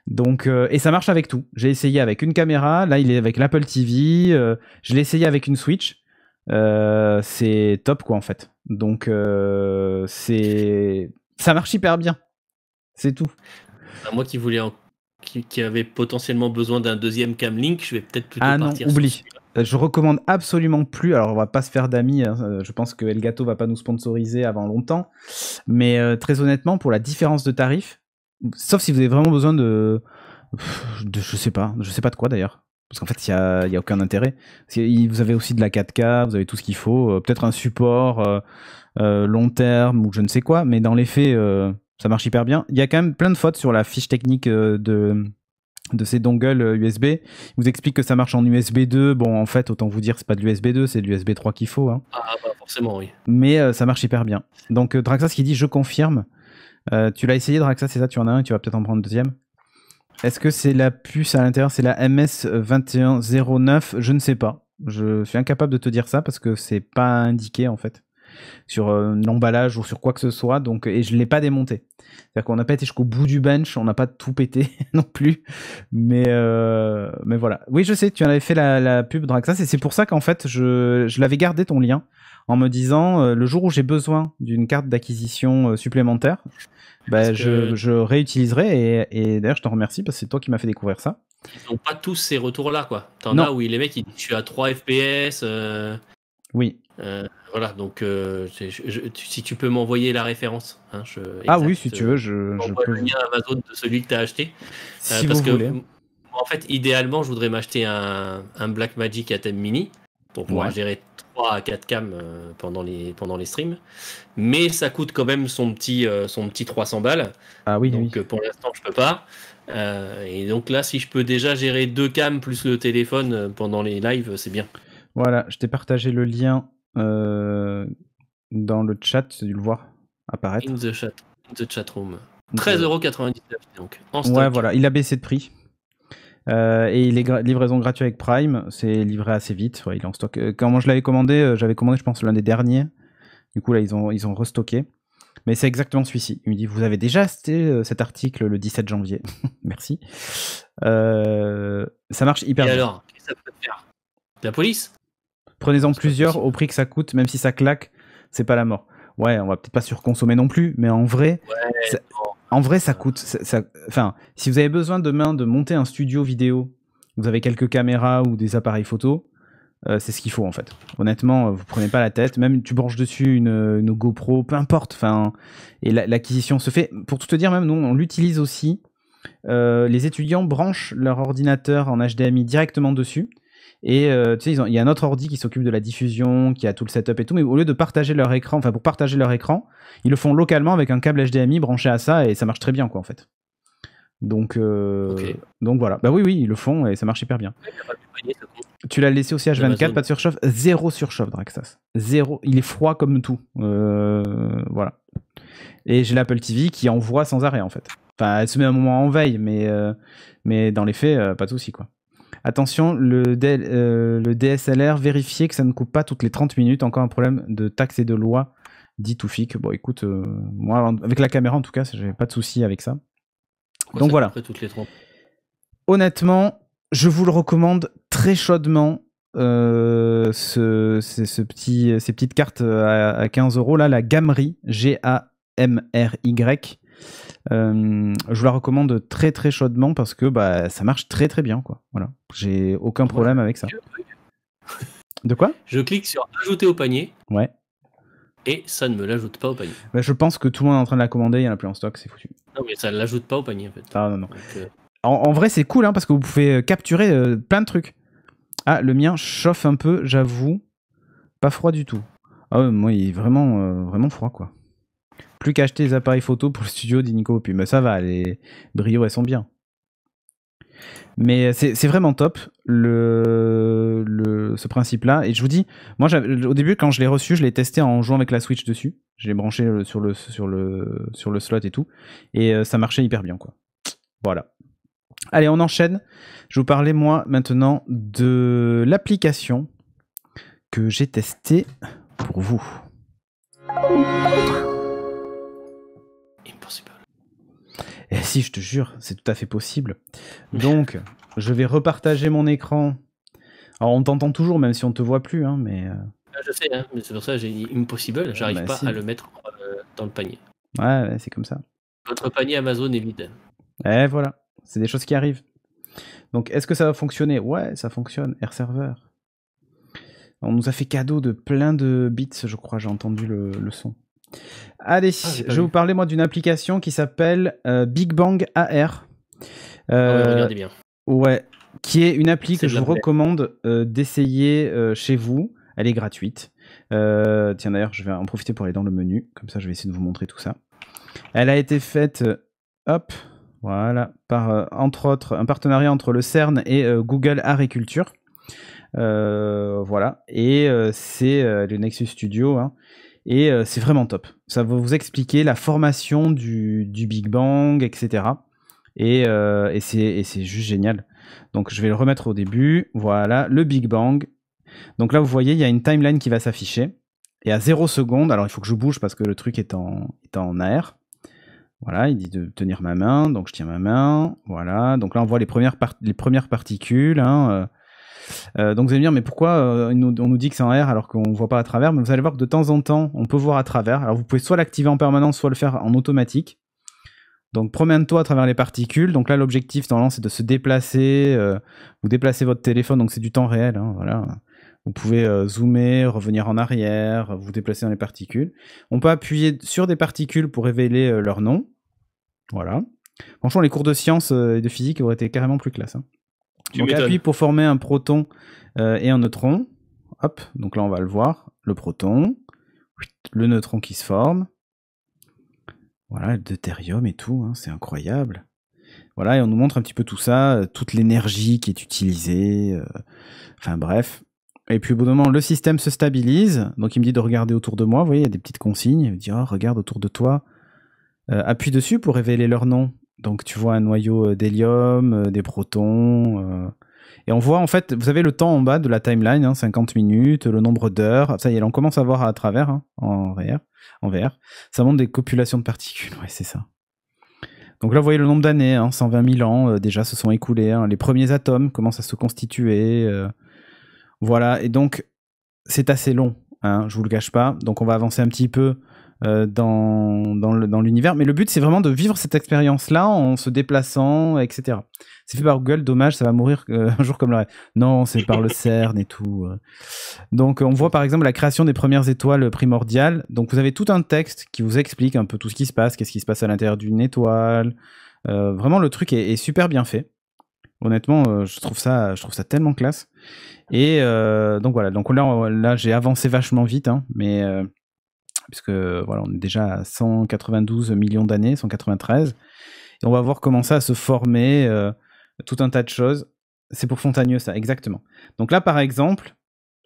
Donc, et ça marche avec tout. J'ai essayé avec une caméra, là il est avec l'Apple TV, je l'ai essayé avec une Switch. C'est top, quoi, en fait. Donc ça marche hyper bien. C'est tout. Moi qui avait potentiellement besoin d'un deuxième Camlink, je vais peut-être plutôt partir. Non, oublie. Je recommande absolument plus. Alors on va pas se faire d'amis, hein. Je pense que Elgato va pas nous sponsoriser avant longtemps. Mais très honnêtement, pour la différence de tarif, sauf si vous avez vraiment besoin de je sais pas de quoi d'ailleurs. Parce qu'en fait, il y a aucun intérêt. Vous avez aussi de la 4K, vous avez tout ce qu'il faut, peut-être un support long terme ou je ne sais quoi, mais dans les faits, ça marche hyper bien. Il y a quand même plein de fautes sur la fiche technique de ces dongles USB. Il vous explique que ça marche en USB 2. Bon, en fait, autant vous dire, c'est pas de l'USB 2, c'est de l'USB 3 qu'il faut. Hein. Ah, bah forcément, oui. Mais ça marche hyper bien. Donc, Draxas qui dit, je confirme. Tu l'as essayé, Draxas, c'est ça? Tu en as un et tu vas peut-être en prendre un deuxième. Est-ce que c'est la puce à l'intérieur? C'est la MS2109? Je ne sais pas. Je suis incapable de te dire ça parce que c'est pas indiqué, en fait, sur l'emballage ou sur quoi que ce soit. Donc, et je l'ai pas démonté. C'est-à-dire qu'on n'a pas été jusqu'au bout du bench, on n'a pas tout pété non plus. Mais voilà. Oui, je sais, tu en avais fait la pub Draxas et c'est pour ça qu'en fait, je l'avais gardé ton lien en me disant le jour où j'ai besoin d'une carte d'acquisition supplémentaire, bah, je réutiliserai et d'ailleurs je t'en remercie parce que c'est toi qui m'as fait découvrir ça. Ils n'ont pas tous ces retours-là, quoi. T'en as où les mecs ils disent je suis à 3 FPS. Oui. Voilà, donc si tu peux m'envoyer la référence. Hein, oui, si tu veux, je peux. Le lien Amazon de celui que tu as acheté. Si parce vous que, voulez. En fait, idéalement, je voudrais m'acheter un Blackmagic ATEM Mini pour pouvoir gérer 3 à 4 cams pendant les streams. Mais ça coûte quand même son petit 300 balles. Ah oui, donc pour l'instant, je peux pas. Et donc là, si je peux déjà gérer 2 cams plus le téléphone pendant les lives, c'est bien. Voilà, je t'ai partagé le lien dans le chat, tu as dû le voir apparaître. In the chat room. 13,99€ donc. En stock. Ouais, voilà, il a baissé de prix. Et il est livraison gratuite avec Prime, c'est livré assez vite, il est en stock. Quand moi je l'avais commandé, j'avais commandé je pense l'un des derniers. Du coup là ils ont restocké. Mais c'est exactement celui-ci. Il me dit, vous avez déjà acheté cet article le 17 janvier. Merci. Ça marche hyper bien. Et alors, qu'est-ce que ça peut faire? La police? Prenez-en plusieurs au prix que ça coûte, même si ça claque, c'est pas la mort. Ouais, on va peut-être pas surconsommer non plus, mais en vrai, ça coûte. Enfin, si vous avez besoin demain de monter un studio vidéo, vous avez quelques caméras ou des appareils photo, c'est ce qu'il faut en fait. Honnêtement, vous prenez pas la tête. Même tu branches dessus une GoPro, peu importe. Enfin, et l'acquisition se fait. Pour tout te dire, même nous, on l'utilise aussi. Les étudiants branchent leur ordinateur en HDMI directement dessus. Et tu sais, il y a un autre ordi qui s'occupe de la diffusion, qui a tout le setup et tout, mais au lieu de partager leur écran, enfin pour partager leur écran, ils le font localement avec un câble HDMI branché à ça et ça marche très bien quoi en fait. Donc voilà. Bah oui, ils le font et ça marche hyper bien. Tu l'as laissé aussi H24, pas de surchauffe, 0 surchauffe Draxas. 0, il est froid comme tout. Voilà. Et j'ai l'Apple TV qui envoie sans arrêt en fait. Enfin, elle se met un moment en veille, mais dans les faits, pas de souci quoi. Attention, le DSLR, vérifiez que ça ne coupe pas toutes les 30 minutes. Encore un problème de taxes et de loi, dit Toufik. Bon, écoute, moi, avec la caméra, en tout cas, j'avais pas de souci avec ça. Donc voilà. Toutes les 30. Honnêtement, je vous le recommande très chaudement. Ces petites cartes à 15 € là, la Gamry, Gamry. Je vous la recommande très très chaudement parce que ça marche très très bien quoi. Voilà, j'ai aucun problème avec ça. De quoi? Je clique sur ajouter au panier. Ouais. Et ça ne me l'ajoute pas au panier. Je pense que tout le monde est en train de la commander, il y en a plus en stock, c'est foutu. Non mais ça ne l'ajoute pas au panier en fait. Ah non. Donc, en vrai c'est cool hein, parce que vous pouvez capturer plein de trucs. Ah, le mien chauffe un peu, j'avoue. Pas froid du tout. Ah ouais, moi il est vraiment froid quoi. Plus qu'à acheter des appareils photo pour le studio dit Nico Opu. Mais ça va, les brio elles sont bien. Mais c'est vraiment top ce principe-là. Et je vous dis, moi au début quand je l'ai reçu, je l'ai testé en jouant avec la Switch dessus. Je l'ai branché sur le slot et tout. Et ça marchait hyper bien quoi. Voilà. Allez, on enchaîne. Je vais vous parler moi maintenant de l'application que j'ai testée pour vous. Et si, je te jure, c'est tout à fait possible. Donc, je vais repartager mon écran. Alors, on t'entend toujours, même si on te voit plus, hein, mais... Je sais, hein, mais c'est pour ça que j'ai dit impossible. J'arrive pas à le mettre dans le panier. Ouais, c'est comme ça. Votre panier Amazon est vide. Et voilà, c'est des choses qui arrivent. Donc, est-ce que ça va fonctionner? Ouais, ça fonctionne. Air Server. On nous a fait cadeau de plein de bits, je crois, j'ai entendu le son. Allez, je vais vous parler moi d'une application qui s'appelle Big Bang AR. Regardez bien. Ouais, qui est une appli que je vous recommande d'essayer chez vous. Elle est gratuite. Tiens d'ailleurs, je vais en profiter pour aller dans le menu. Comme ça, je vais essayer de vous montrer tout ça. Elle a été faite, voilà, par entre autres un partenariat entre le CERN et Google Agriculture. Voilà, et c'est le Nexus Studio. Hein. Et c'est vraiment top. Ça va vous expliquer la formation du Big Bang, etc. Et c'est juste génial. Donc je vais le remettre au début. Voilà, le Big Bang. Donc là, vous voyez, il y a une timeline qui va s'afficher. Et à 0 secondes, alors il faut que je bouge parce que le truc est en AR. Voilà, il dit de tenir ma main. Donc je tiens ma main. Voilà, donc là on voit les premières particules. Hein, donc vous allez me dire mais pourquoi on nous dit que c'est en R alors qu'on ne voit pas à travers, mais vous allez voir que de temps en temps on peut voir à travers. Alors vous pouvez soit l'activer en permanence, soit le faire en automatique. Donc promène-toi à travers les particules. Donc là l'objectif normalement c'est de se déplacer, vous déplacez votre téléphone, donc c'est du temps réel, hein, voilà. Vous pouvez zoomer, revenir en arrière, vous déplacer dans les particules. On peut appuyer sur des particules pour révéler leur nom. Voilà. Franchement les cours de sciences et de physique auraient été carrément plus classe, hein. Donc appuie pour former un proton et un neutron. Hop, donc là on va le voir. Le proton, le neutron qui se forme. Voilà, le deutérium et tout, hein, c'est incroyable. Voilà, et on nous montre un petit peu tout ça, toute l'énergie qui est utilisée. Enfin bref. Et puis au bout d'un moment, le système se stabilise. Donc il me dit de regarder autour de moi. Vous voyez, il y a des petites consignes. Il me dit, oh, regarde autour de toi. Appuie dessus pour révéler leur nom. Donc tu vois un noyau d'hélium, des protons, Et on voit en fait, vous avez le temps en bas de la timeline, hein, 50 minutes, le nombre d'heures. Ça y est, on commence à voir à travers, hein, en VR. Ça montre des copulations de particules, ouais, c'est ça. Donc là, vous voyez le nombre d'années, hein, 120 000 ans déjà se sont écoulés. Hein, les premiers atomes commencent à se constituer. Voilà, et donc c'est assez long, hein, je vous le cache pas. Donc on va avancer un petit peu dans l'univers. Mais le but, c'est vraiment de vivre cette expérience-là en se déplaçant, etc. C'est fait par Google, dommage, ça va mourir un jour comme le reste. Non, c'est par le CERN et tout. Donc on voit par exemple la création des premières étoiles primordiales. Donc vous avez tout un texte qui vous explique un peu tout ce qui se passe, qu'est-ce qui se passe à l'intérieur d'une étoile. Vraiment, le truc est super bien fait. Honnêtement, je trouve ça tellement classe. Et donc voilà, donc là j'ai avancé vachement vite, hein, mais puisque voilà, on est déjà à 192 millions d'années, 193, et on va voir comment ça se former, tout un tas de choses. C'est pour Fontagneux, ça, exactement. Donc là, par exemple,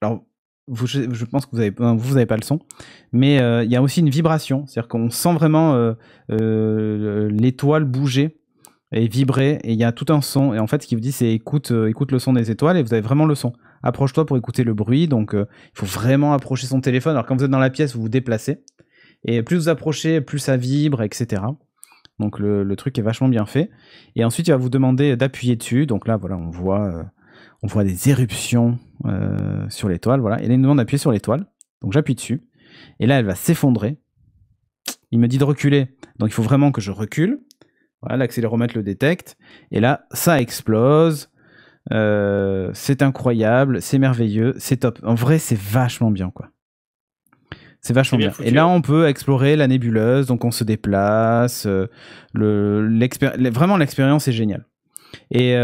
alors je pense que vous avez pas le son, mais il y a aussi une vibration, c'est-à-dire qu'on sent vraiment l'étoile bouger et vibrer, et il y a tout un son, et en fait ce qu'il vous dit c'est écoute le son des étoiles, et vous avez vraiment le son. Approche-toi pour écouter le bruit, donc il faut vraiment approcher son téléphone. Alors quand vous êtes dans la pièce, vous vous déplacez, et plus vous approchez, plus ça vibre, etc. Donc le truc est vachement bien fait. Et ensuite il va vous demander d'appuyer dessus, donc là voilà, on voit des éruptions sur l'étoile, voilà, et là il nous demande d'appuyer sur l'étoile, donc j'appuie dessus, et là elle va s'effondrer. Il me dit de reculer, donc il faut vraiment que je recule. Voilà, l'accéléromètre le détecte, et là ça explose. C'est incroyable, c'est merveilleux, c'est top. En vrai, c'est vachement bien, quoi. C'est vachement bien. Et là, on peut explorer la nébuleuse, donc on se déplace. Vraiment, l'expérience est géniale. Et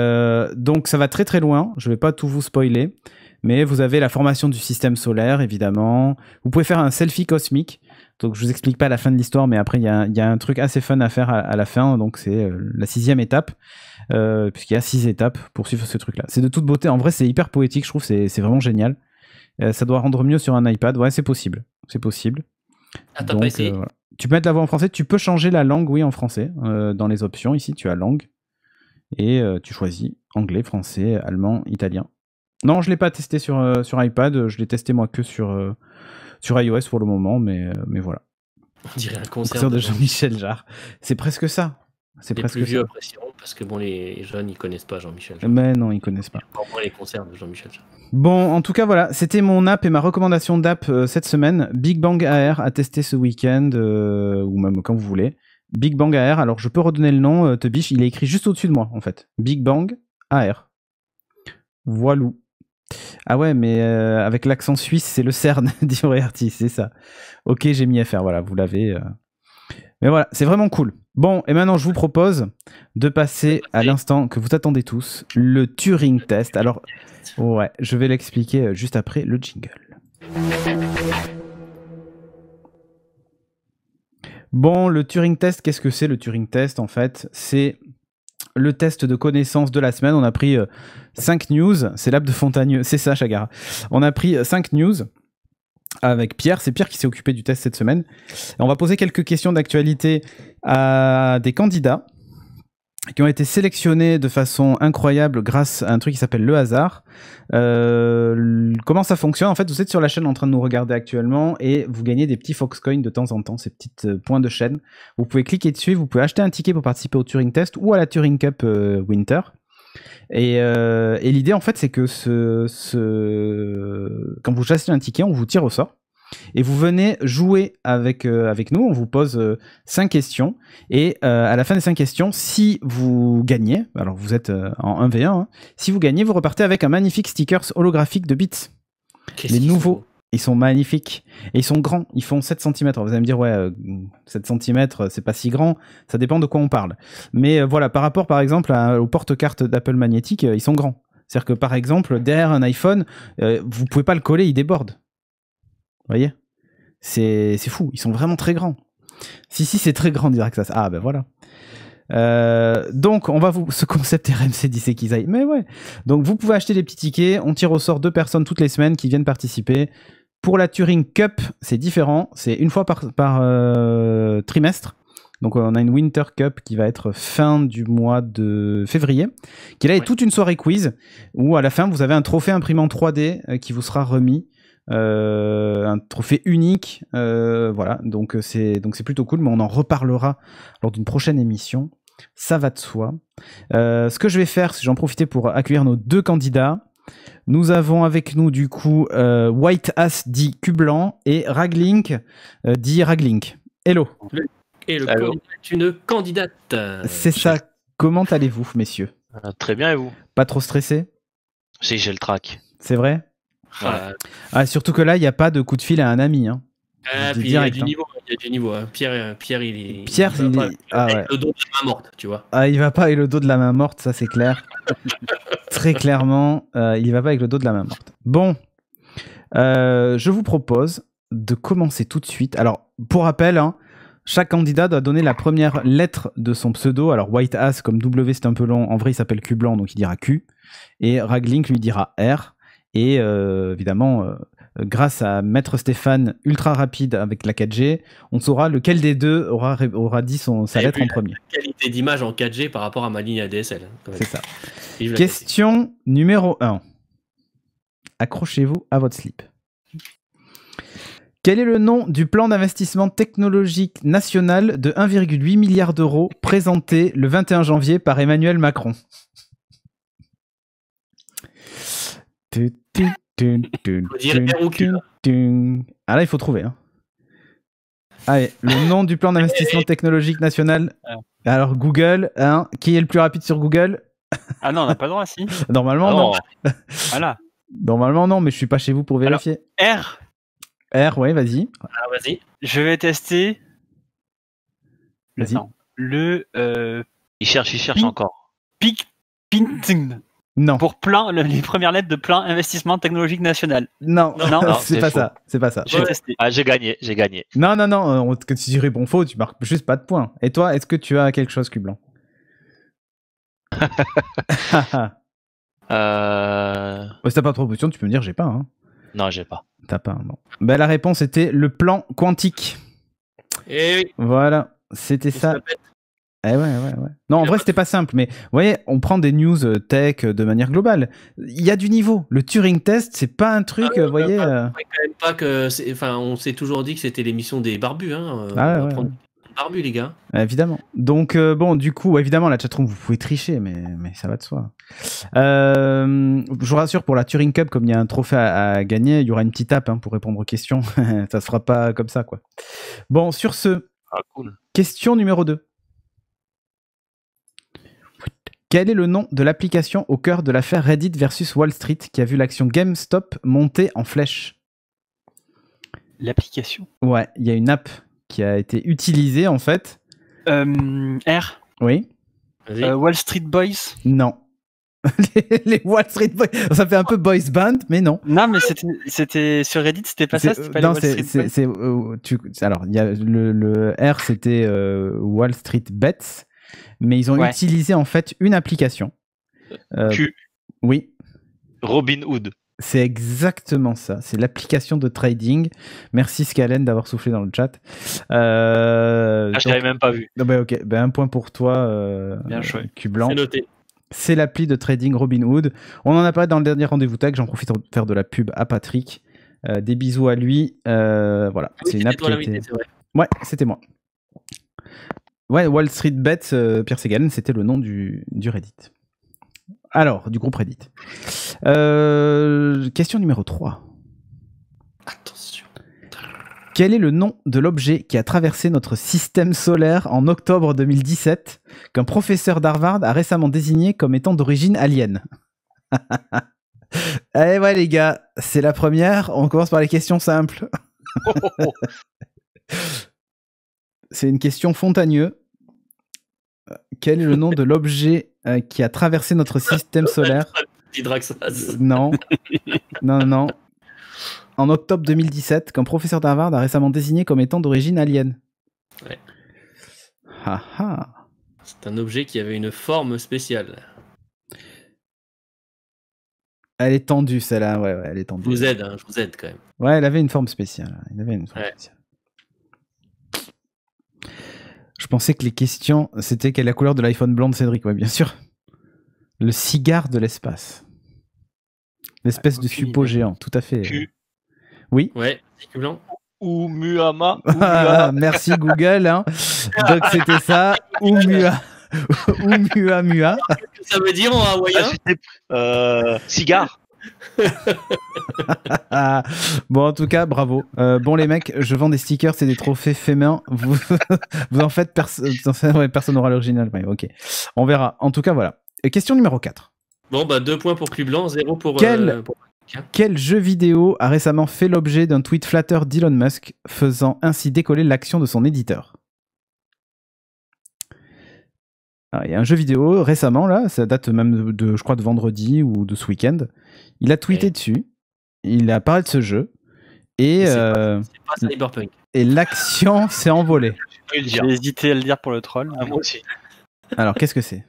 donc, ça va très très loin. Je vais pas tout vous spoiler, mais vous avez la formation du système solaire, évidemment. Vous pouvez faire un selfie cosmique. Donc, je vous explique pas la fin de l'histoire, mais après, il y a un truc assez fun à faire à la fin. Donc, c'est la 6e étape. Puisqu'il y a 6 étapes pour suivre ce truc-là. C'est de toute beauté. En vrai, c'est hyper poétique, je trouve. C'est vraiment génial. Ça doit rendre mieux sur un iPad. Ouais, c'est possible. C'est possible. Ah, t'as pas essayé voilà. Tu peux mettre la voix en français. Tu peux changer la langue, oui, en français. Dans les options, ici, tu as langue. Et tu choisis anglais, français, allemand, italien. Non, je ne l'ai pas testé sur iPad. Je l'ai testé, moi, que sur iOS pour le moment. Mais voilà. On dirait un concert de Jean-Michel Jarre. C'est presque ça. C'est presque plus vieux apprécieront, parce que bon, les jeunes ils connaissent pas Jean-Michel Jarre. Mais non, ils connaissent pas. Encore moins les concerts de Jean-Michel Jarre. Bon, en tout cas voilà, c'était mon app et ma recommandation d'app cette semaine. Big Bang AR à tester ce week-end ou même quand vous voulez. Big Bang AR. Alors je peux redonner le nom, Tebiche, il est écrit juste au-dessus de moi en fait. Big Bang AR. Voilou. Ah ouais, mais avec l'accent suisse, c'est le CERN, dit Oriarty, c'est ça. Ok, j'ai mis FR, voilà, vous l'avez. Mais voilà, c'est vraiment cool. Bon, et maintenant je vous propose de passer à l'instant que vous attendez tous, le Turing Test. Alors, ouais, je vais l'expliquer juste après le jingle. Bon, le Turing Test, qu'est-ce que c'est le Turing Test en fait? C'est le test de connaissance de la semaine. On a pris 5 news, c'est l'app de Fontagneux, c'est ça Chagara. On a pris 5 news avec Pierre, c'est Pierre qui s'est occupé du test cette semaine. Et on va poser quelques questions d'actualité à des candidats qui ont été sélectionnés de façon incroyable grâce à un truc qui s'appelle le hasard. Comment ça fonctionne? En fait, vous êtes sur la chaîne en train de nous regarder actuellement et vous gagnez des petits Foxcoin de temps en temps, ces petits points de chaîne. Vous pouvez cliquer dessus, vous pouvez acheter un ticket pour participer au Turing Test ou à la Turing Cup Winter. Et l'idée en fait c'est que quand vous achetez un ticket, on vous tire au sort et vous venez jouer avec nous. On vous pose 5 questions et à la fin des 5 questions, si vous gagnez, alors vous êtes en 1v1, hein, si vous gagnez, vous repartez avec un magnifique stickers holographique de Beats. Les nouveaux, ils sont magnifiques et ils sont grands, ils font 7 cm. Vous allez me dire, ouais, 7 cm, c'est pas si grand, ça dépend de quoi on parle. Mais voilà, par rapport par exemple aux porte-cartes d'Apple magnétique, ils sont grands. C'est-à-dire que par exemple, derrière un iPhone, vous pouvez pas le coller, il déborde. Vous voyez, c'est fou, ils sont vraiment très grands. Si, c'est très grand, direct ça. Ah ben voilà. Donc on va ce concept RMC dit c'est qu'ils aillent. Mais ouais. Donc vous pouvez acheter des petits tickets, on tire au sort 2 personnes toutes les semaines qui viennent participer. Pour la Turing Cup, c'est différent, c'est une fois par trimestre. Donc on a une Winter Cup qui va être fin du mois de février, qui là est toute une soirée quiz où à la fin vous avez un trophée imprimé en 3D qui vous sera remis. Un trophée unique, voilà, donc c'est plutôt cool, mais on en reparlera lors d'une prochaine émission, ça va de soi. Ce que je vais faire, c'est j'en profiter pour accueillir nos 2 candidats. Nous avons avec nous du coup White Ass dit Cublanc et Raglink dit Raglink. Hello. Et le candidat est une candidate. C'est ça. Comment allez-vous, messieurs? Très bien, et vous? Pas trop stressé? Si, j'ai le trac. C'est vrai? Ouais. Surtout que là, il n'y a pas de coup de fil à un ami. Hein. Puis il y a du niveau. Il y a du niveau. Hein. Pierre, il est. Pierre, il est. Avec le dos de la main morte, tu vois. Il va pas avec le dos de la main morte, ça c'est clair. Très clairement, il va pas avec le dos de la main morte. Bon, je vous propose de commencer tout de suite. Alors, pour rappel, hein, chaque candidat doit donner la première lettre de son pseudo. Alors, White Ass, comme W, c'est un peu long. En vrai, il s'appelle Cublanc, donc il dira Q. Et Raglink lui dira R. Et évidemment, grâce à Maître Stéphane, ultra rapide avec la 4G, on saura lequel des deux aura dit sa lettre en premier. La qualité d'image en 4G par rapport à ma ligne ADSL. C'est ça. Question numéro 1. Accrochez-vous à votre slip. Quel est le nom du plan d'investissement technologique national de 1,8 milliard d'euros présenté le 21 janvier par Emmanuel Macron? Ah là, il faut trouver. Hein. Allez, le nom du plan d'investissement technologique national. Alors, Google, hein, qui est le plus rapide sur Google? Ah non, on n'a pas le droit, si. Normalement, non. Voilà. Normalement, non, mais je suis pas chez vous pour vérifier. Alors, R, ouais, vas-y. Ah, vas-y. Je vais tester. Vas-y. Le. Il cherche encore. Ping. Non. Pour les premières lettres de plan investissement technologique national. Non, c'est pas ça. C'est pas ça. Je vais tester. Ah, j'ai gagné. Non. Que tu réponds faux, tu marques juste pas de points. Et toi, est-ce que tu as quelque chose, Cublanc? Si t'as pas de proposition, tu peux me dire j'ai pas. Hein. Non, j'ai pas. T'as pas. Bon. Ben, la réponse était le plan quantique. Et oui. Voilà, c'était ça. Ouais. Non, en vrai, c'était pas simple, mais vous voyez, on prend des news tech de manière globale. Il y a du niveau. Le Turing Test, c'est pas un truc, vous voyez. Quand même pas que. Enfin, on s'est toujours dit que c'était l'émission des barbus. Hein. Ouais. Barbus, les gars. Évidemment. Donc, bon, du coup, évidemment, la chatroom, vous pouvez tricher, mais ça va de soi. Je vous rassure, pour la Turing Cup, comme il y a un trophée à gagner, il y aura une petite app pour répondre aux questions. Ça se fera pas comme ça, quoi. Bon, sur ce, cool. Question numéro 2. Quel est le nom de l'application au cœur de l'affaire Reddit versus Wall Street qui a vu l'action GameStop monter en flèche? L'application? Ouais, il y a une app qui a été utilisée en fait. R? Oui. Wall Street Boys? Non. les Wall Street Boys, ça fait un peu boys band, mais non. Non, mais c'était sur Reddit, c'était pas ça, c'était pas non, les Wall Street Boys. Alors, il y a le R, c'était Wall Street Bets, mais ils ont utilisé en fait une application. Q. Oui. Robinhood. C'est exactement ça. C'est l'application de trading. Merci Scalen d'avoir soufflé dans le chat. Je l'avais même pas vu. Ok, un point pour toi, bien chouette. Cublanc. C'est noté. C'est l'appli de trading Robinhood. On en a parlé dans le dernier rendez-vous tech. J'en profite pour faire de la pub à Patrick. Des bisous à lui. Voilà. Oui, c'est une app qui a été... Ouais, c'était moi. Ouais, Wall Street Bets, Pierre Segalen, c'était le nom du Reddit. Alors, du groupe Reddit. Question numéro 3. Attention. Quel est le nom de l'objet qui a traversé notre système solaire en octobre 2017 qu'un professeur d'Harvard a récemment désigné comme étant d'origine alien? Eh ouais les gars, c'est la première. On commence par les questions simples. C'est une question Fontagneux. Quel est le nom de l'objet qui a traversé notre système solaire? Non. En octobre 2017, qu'un professeur d'Harvard a récemment désigné comme étant d'origine alien. Ouais. C'est un objet qui avait une forme spéciale. Elle est tendue, celle-là. Ouais, elle est tendue. Je vous aide quand même. Ouais, elle avait une forme spéciale. Je pensais que les questions, c'était quelle est la couleur de l'iPhone blanc de Cédric. Ouais, bien sûr. Le cigare de l'espace. L'espèce de suppôt géant, tout à fait. Q. Oui. Ouais, Q blanc. Oumuamua. Merci Google. Hein. Donc c'était ça. Oumuamua. Qu'est-ce que ça veut dire en hawaïen? Cigare. Bon, en tout cas, bravo. Bon, les mecs, je vends des stickers, c'est des trophées faits main. Vous en faites personne n'aura l'original. Ouais, ok. On verra. En tout cas, voilà. Et question numéro 4. Bon, bah 2 points pour Q blanc, 0 pour. Quel jeu vidéo a récemment fait l'objet d'un tweet flatteur d'Elon Musk, faisant ainsi décoller l'action de son éditeur? Il y a un jeu vidéo récemment, là, ça date même de, je crois, de vendredi ou de ce week-end. Il a tweeté dessus, il a parlé de ce jeu, et c'est pas Cyberpunk. Et l'action s'est envolée. J'ai hésité à le dire pour le troll. Moi aussi. Alors, qu'est-ce que c'est?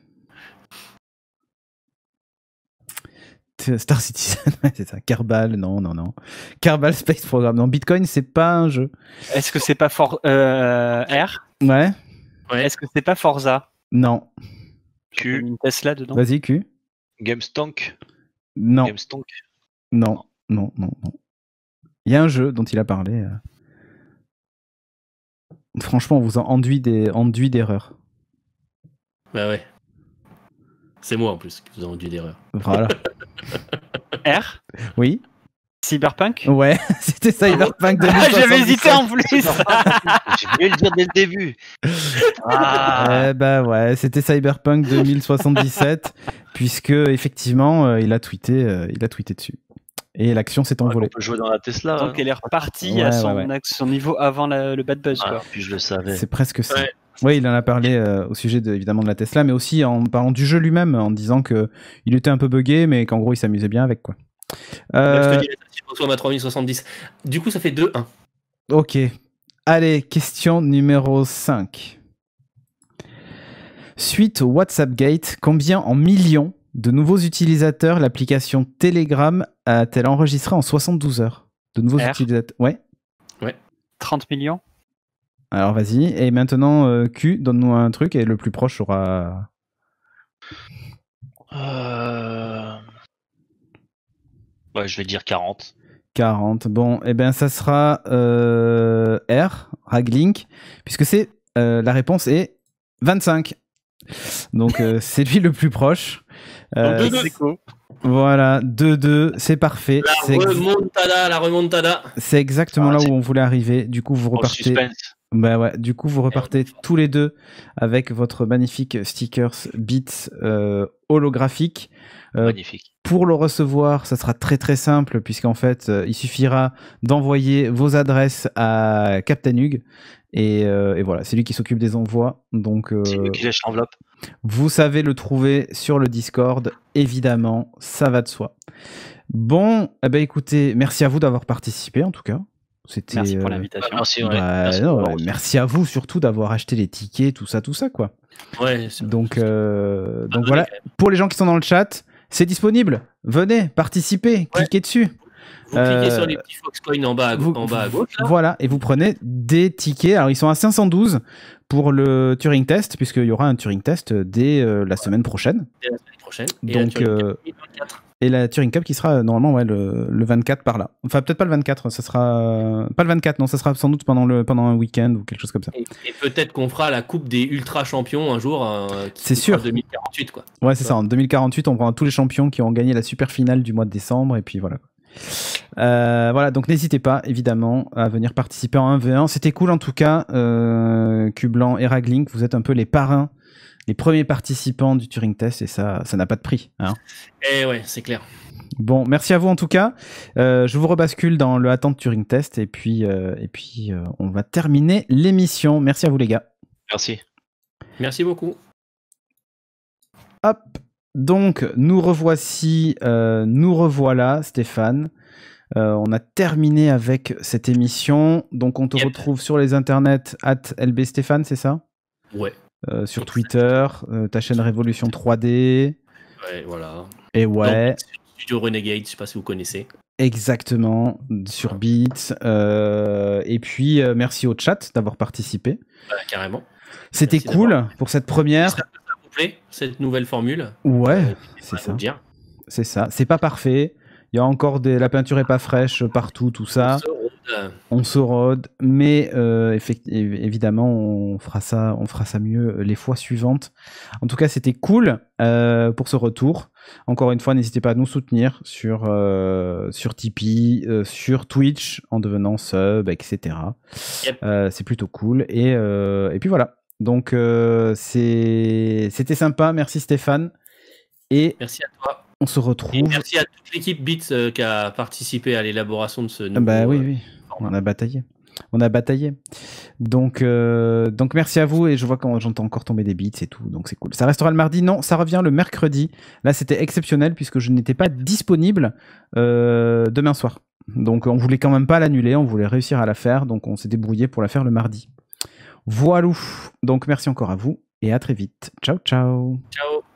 Star Citizen, c'est ça. Kerbal, non. Kerbal Space Program. Non, Bitcoin, c'est pas un jeu. Est-ce que c'est pas R? Ouais. Est-ce que c'est pas Forza? Non. Q. Une Tesla dedans. Vas-y, Q. GameStonk. Non. GameStonk. Non. Il y a un jeu dont il a parlé. Franchement, on vous a enduit d'erreurs. Bah ouais. C'est moi en plus qui vous a enduit d'erreurs. Voilà. R? Oui. Cyberpunk? Ouais, c'était Cyberpunk 2077. J'avais hésité en plus. J'ai voulu le dire dès le début. Bah ouais, c'était Cyberpunk 2077, puisque effectivement, il a tweeté dessus. Et l'action s'est envolée. On peut jouer dans la Tesla. Donc elle est repartie à son niveau avant le bad buzz. Quoi. Puis je le savais. C'est presque ça. Oui, il en a parlé au sujet évidemment de la Tesla, mais aussi en parlant du jeu lui-même, en disant que il était un peu buggé, mais qu'en gros il s'amusait bien avec quoi. Je te dis, je reçois ma 3070. Du coup, ça fait 2-1. Ok. Allez, question numéro 5. Suite au WhatsApp Gate, combien en millions de nouveaux utilisateurs l'application Telegram a-t-elle enregistré en 72 heures? De nouveaux utilisateurs. Ouais. 30 millions. Alors vas-y. Et maintenant, Q, donne-nous un truc et le plus proche sera. Ouais, je vais dire 40. 40. Bon, et ben ça sera R, Raglink, puisque c'est la réponse est 25. Donc c'est lui le plus proche. C'est cool. Voilà, 2-2, c'est parfait. La remontada. C'est exactement là où on voulait arriver. Du coup, vous repartez. Bah ouais, du coup, vous repartez tous les deux avec votre magnifique stickers Beats holographique. Magnifique. Pour le recevoir, ça sera très très simple puisqu'en fait, il suffira d'envoyer vos adresses à Captain Hug et voilà, c'est lui qui s'occupe des envois. Donc, c'est lui qui lèche l'enveloppe. Vous savez le trouver sur le Discord, évidemment, ça va de soi. Bon, eh ben écoutez, merci à vous d'avoir participé en tout cas. Merci pour l'invitation. Merci à vous surtout d'avoir acheté les tickets, tout ça quoi. Ouais. Donc voilà, pour les gens qui sont dans le chat, c'est disponible. Venez, participez, cliquez dessus. Vous cliquez sur les petits Foxcoin en bas à gauche. Là. Voilà, et vous prenez des tickets. Alors ils sont à 512 pour le Turing Test, puisqu'il y aura un Turing Test dès la semaine prochaine. Dès la semaine prochaine. Donc, et la Turing Cup qui sera normalement le 24 par là. Enfin, peut-être pas le 24, ça sera... Pas le 24, non, ça sera sans doute pendant un week-end ou quelque chose comme ça. Et peut-être qu'on fera la coupe des ultra champions un jour. C'est sûr. En 2048, quoi. Ouais, c'est ça. En 2048, on prendra tous les champions qui ont gagné la super finale du mois de décembre, et puis voilà. Voilà, donc n'hésitez pas, évidemment, à venir participer en 1v1. C'était cool, en tout cas. Q-Blanc et Raglink, vous êtes un peu les parrains, les premiers participants du Turing Test, et ça n'a pas de prix. Hein. Et ouais, c'est clair. Bon, merci à vous en tout cas. Je vous rebascule dans le Attente Turing Test, et puis on va terminer l'émission. Merci à vous les gars. Merci. Merci beaucoup. Hop. Donc, nous revoilà, Stéphane. On a terminé avec cette émission. Donc, on te retrouve sur les internets @lbstéphane, c'est ça? Ouais. Sur Twitter, ta chaîne Révolution 3D. Ouais, voilà. Et ouais. Donc, Studio Renegade, je sais pas si vous connaissez. Exactement, sur Beats. Et puis, merci au chat d'avoir participé. Carrément. C'était cool pour cette première. Ça vous plaît, cette nouvelle formule? Ouais, c'est ça. C'est ça. C'est pas parfait. Il y a encore la peinture est pas fraîche partout, tout ça. On se rôde, mais évidemment, on fera ça mieux les fois suivantes. En tout cas, c'était cool pour ce retour. Encore une fois, n'hésitez pas à nous soutenir sur Tipeee, sur Twitch, en devenant sub, etc. Yep. C'est plutôt cool. Et puis voilà. Donc, c'était sympa. Merci Stéphane. Et merci à toi. On se retrouve. Et merci à toute l'équipe Beats qui a participé à l'élaboration de ce nouveau. Bah oui. On a bataillé. Donc merci à vous, et je vois quand j'entends encore tomber des beats et tout, donc c'est cool. Ça restera le mardi? Non, ça revient le mercredi. Là, c'était exceptionnel puisque je n'étais pas disponible demain soir. Donc on voulait quand même pas l'annuler, on voulait réussir à la faire, donc on s'est débrouillé pour la faire le mardi. Voilou. Donc merci encore à vous et à très vite. Ciao, ciao. Ciao.